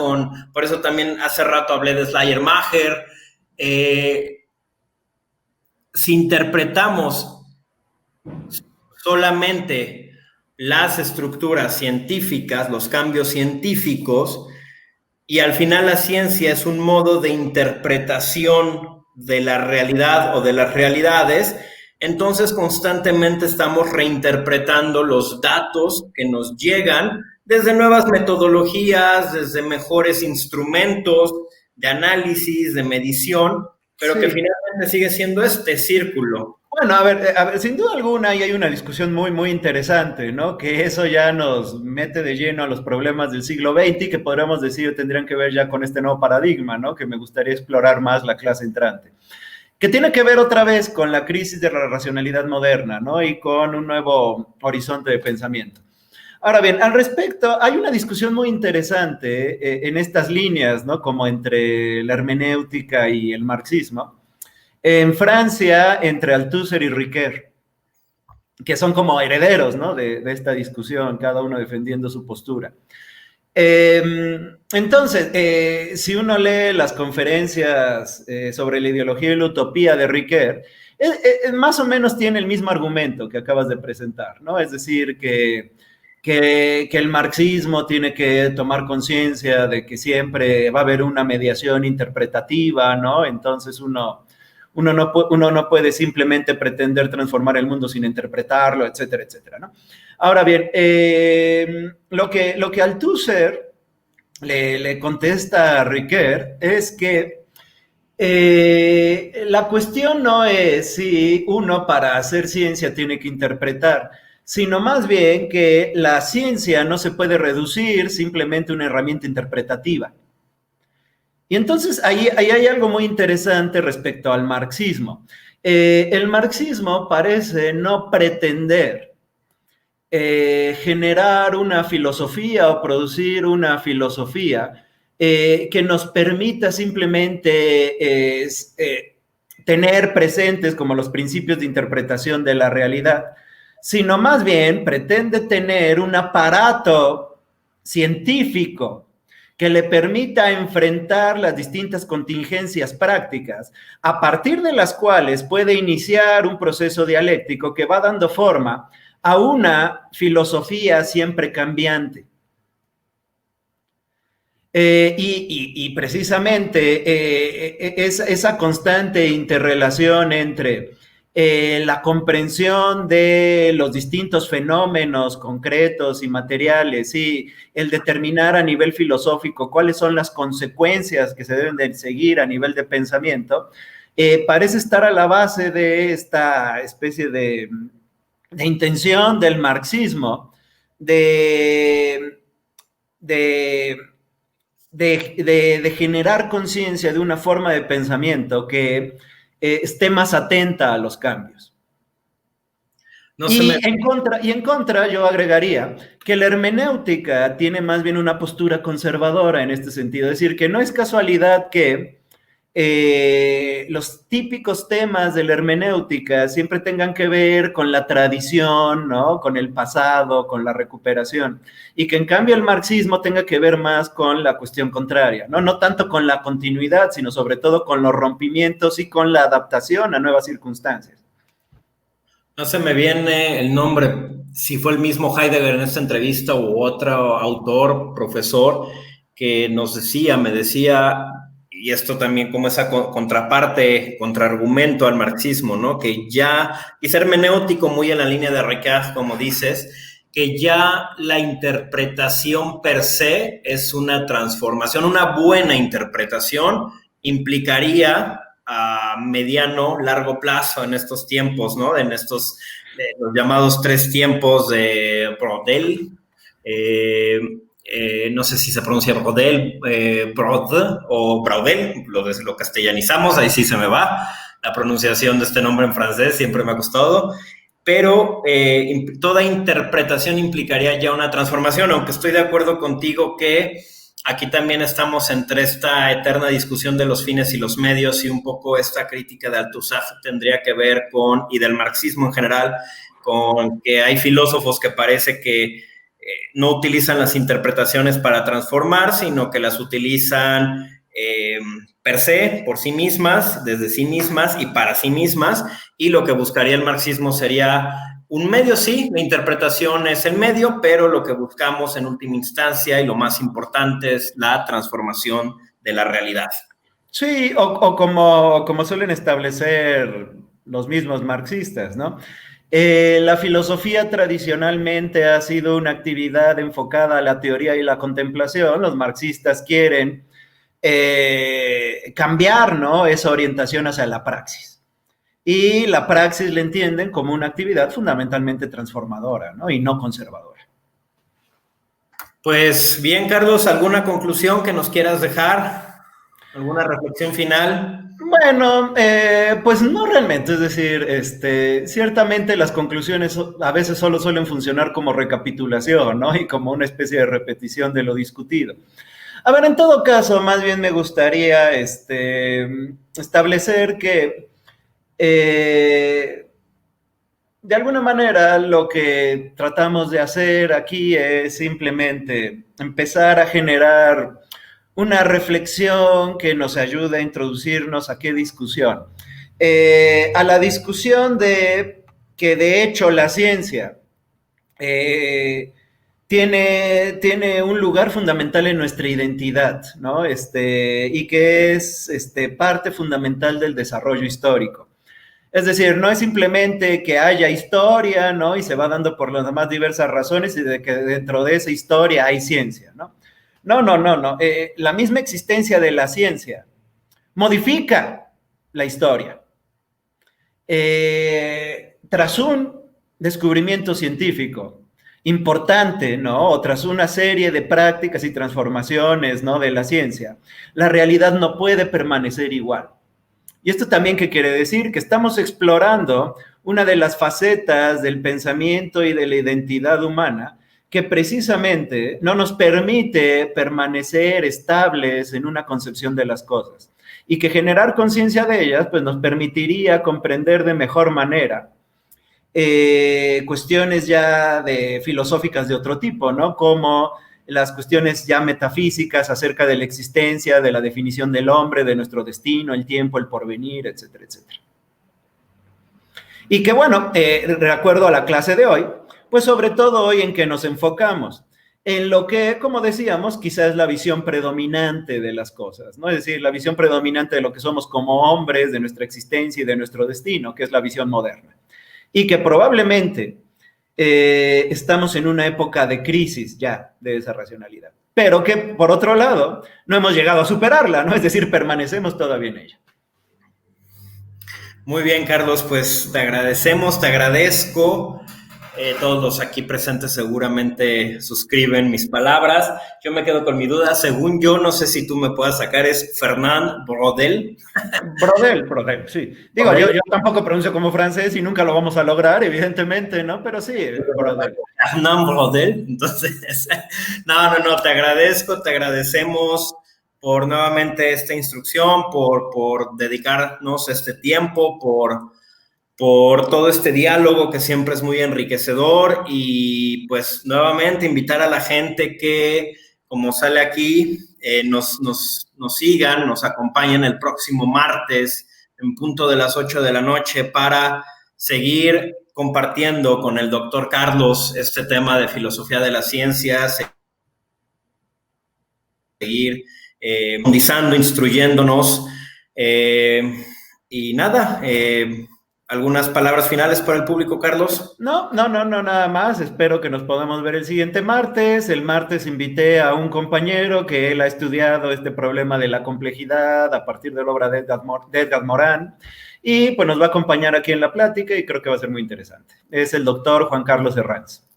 [SPEAKER 1] por eso también hace rato hablé de Schleiermacher. Si interpretamos solamente las estructuras científicas, los cambios científicos, y al final la ciencia es un modo de interpretación de la realidad o de las realidades, entonces constantemente estamos reinterpretando los datos que nos llegan desde nuevas metodologías, desde mejores instrumentos de análisis, de medición, pero sí, que finalmente sigue siendo este círculo.
[SPEAKER 2] Bueno, a ver, sin duda alguna ahí hay una discusión muy, muy interesante, ¿no? Que eso ya nos mete de lleno a los problemas del siglo XX y que podríamos decir tendrían que ver ya con este nuevo paradigma, ¿no? Que me gustaría explorar más la clase entrante. que tiene que ver otra vez con la crisis de la racionalidad moderna, ¿no? Y con un nuevo horizonte de pensamiento. Ahora bien, al respecto, hay una discusión muy interesante en estas líneas, ¿no? Como entre la hermenéutica y el marxismo. En Francia, entre Althusser y Ricoeur, que son como herederos, ¿no? De esta discusión, cada uno defendiendo su postura. Entonces, si uno lee las conferencias sobre la ideología y la utopía de Ricoeur, más o menos tiene el mismo argumento que acabas de presentar, ¿no? Es decir, que el marxismo tiene que tomar conciencia de que siempre va a haber una mediación interpretativa, ¿no? Entonces uno no puede simplemente pretender transformar el mundo sin interpretarlo, etcétera, etcétera, ¿no? Ahora bien, lo que Althusser le contesta a Ricoeur es que la cuestión no es si uno para hacer ciencia tiene que interpretar, sino más bien que la ciencia no se puede reducir simplemente a una herramienta interpretativa. Y entonces ahí hay algo muy interesante respecto al marxismo. El marxismo parece no pretender generar una filosofía o producir una filosofía que nos permita simplemente tener presentes como los principios de interpretación de la realidad, sino más bien pretende tener un aparato científico que le permita enfrentar las distintas contingencias prácticas, a partir de las cuales puede iniciar un proceso dialéctico que va dando forma a una filosofía siempre cambiante. Y precisamente esa constante interrelación entre la comprensión de los distintos fenómenos concretos y materiales y el determinar a nivel filosófico cuáles son las consecuencias que se deben de seguir a nivel de pensamiento, parece estar a la base de esta especie de intención del marxismo de generar conciencia de una forma de pensamiento que esté más atenta a los cambios. En contra, yo agregaría que la hermenéutica tiene más bien una postura conservadora en este sentido, es decir, que no es casualidad que los típicos temas de la hermenéutica siempre tengan que ver con la tradición, ¿no? Con el pasado, con la recuperación, y que en cambio el marxismo tenga que ver más con la cuestión contraria, ¿no? No tanto con la continuidad, sino sobre todo con los rompimientos y con la adaptación a nuevas circunstancias.
[SPEAKER 1] No se me viene el nombre, si fue el mismo Heidegger en esta entrevista u otro autor, profesor, que me decía, y esto también como esa contraparte, contraargumento al marxismo, ¿no? Que ya, y ser hermenéutico muy en la línea de Ricoeur, como dices, que ya la interpretación per se es una transformación, una buena interpretación implicaría a mediano, largo plazo en estos tiempos, ¿no? En estos los llamados 3 tiempos de Brodel, no sé si se pronuncia Brodel, Brod o Braudel, lo castellanizamos, ahí sí se me va la pronunciación de este nombre en francés, siempre me ha costado, pero toda interpretación implicaría ya una transformación, aunque estoy de acuerdo contigo que aquí también estamos entre esta eterna discusión de los fines y los medios, y un poco esta crítica de Althusser tendría que ver con, y del marxismo en general, con que hay filósofos que parece que no utilizan las interpretaciones para transformar, sino que las utilizan per se, por sí mismas, desde sí mismas y para sí mismas, y lo que buscaría el marxismo sería un medio, sí, la interpretación es el medio, pero lo que buscamos en última instancia y lo más importante es la transformación de la realidad.
[SPEAKER 2] Sí, o como suelen establecer los mismos marxistas, ¿no? La filosofía tradicionalmente ha sido una actividad enfocada a la teoría y la contemplación. Los marxistas quieren cambiar, ¿no? Esa orientación hacia la praxis. Y la praxis la entienden como una actividad fundamentalmente transformadora, ¿no? Y no conservadora.
[SPEAKER 1] Pues bien, Carlos, ¿alguna conclusión que nos quieras dejar? ¿Alguna reflexión final?
[SPEAKER 2] Bueno, pues no realmente, es decir, ciertamente las conclusiones a veces solo suelen funcionar como recapitulación, ¿no? Y como una especie de repetición de lo discutido. A ver, en todo caso, más bien me gustaría establecer que de alguna manera lo que tratamos de hacer aquí es simplemente empezar a generar una reflexión que nos ayude a introducirnos a qué discusión. A la discusión de que de hecho la ciencia tiene un lugar fundamental en nuestra identidad, ¿no? Y que es parte fundamental del desarrollo histórico. Es decir, no es simplemente que haya historia, ¿no? Y se va dando por las demás diversas razones y de que dentro de esa historia hay ciencia, ¿no? No, no, no, no. La misma existencia de la ciencia modifica la historia. Tras un descubrimiento científico importante, ¿no? O tras una serie de prácticas y transformaciones, ¿no? De la ciencia, la realidad no puede permanecer igual. ¿Y esto también qué quiere decir? Que estamos explorando una de las facetas del pensamiento y de la identidad humana que precisamente no nos permite permanecer estables en una concepción de las cosas y que generar conciencia de ellas pues nos permitiría comprender de mejor manera cuestiones ya filosóficas de otro tipo, ¿no? Como las cuestiones ya metafísicas acerca de la existencia, de la definición del hombre, de nuestro destino, el tiempo, el porvenir, etcétera, etcétera. Y que bueno, de acuerdo a la clase de hoy, pues sobre todo hoy en que nos enfocamos en lo que, como decíamos, quizás es la visión predominante de las cosas, ¿no? Es decir, la visión predominante de lo que somos como hombres, de nuestra existencia y de nuestro destino, que es la visión moderna. Y que probablemente estamos en una época de crisis ya de esa racionalidad, pero que por otro lado no hemos llegado a superarla, ¿no? Es decir, permanecemos todavía en ella.
[SPEAKER 1] Muy bien, Carlos, pues te agradecemos, te agradezco. Todos los aquí presentes seguramente suscriben mis palabras. Yo me quedo con mi duda. Según yo, no sé si tú me puedas sacar, es Fernand Braudel.
[SPEAKER 2] Braudel, sí. Digo, yo tampoco pronuncio como francés y nunca lo vamos a lograr, evidentemente, ¿no? Pero sí, Braudel.
[SPEAKER 1] Fernand Braudel. Entonces, no, te agradezco, te agradecemos por nuevamente esta instrucción, por dedicarnos este tiempo, por todo este diálogo que siempre es muy enriquecedor y pues nuevamente invitar a la gente que, como sale aquí, nos sigan, nos acompañen el próximo martes en punto de las 8 de la noche para seguir compartiendo con el doctor Carlos este tema de filosofía de las ciencias, seguir profundizando, instruyéndonos y nada, ¿algunas palabras finales para el público, Carlos?
[SPEAKER 2] No, nada más. Espero que nos podamos ver el siguiente martes. El martes invité a un compañero que él ha estudiado este problema de la complejidad a partir de la obra de Edgar Morin y pues nos va a acompañar aquí en la plática y creo que va a ser muy interesante. Es el doctor Juan Carlos Herranz.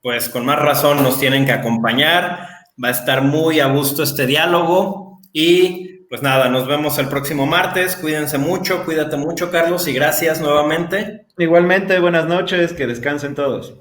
[SPEAKER 1] Pues con más razón nos tienen que acompañar. Va a estar muy a gusto este diálogo y pues nada, nos vemos el próximo martes. Cuídense mucho, cuídate mucho, Carlos, y gracias nuevamente.
[SPEAKER 2] Igualmente, buenas noches, que descansen todos.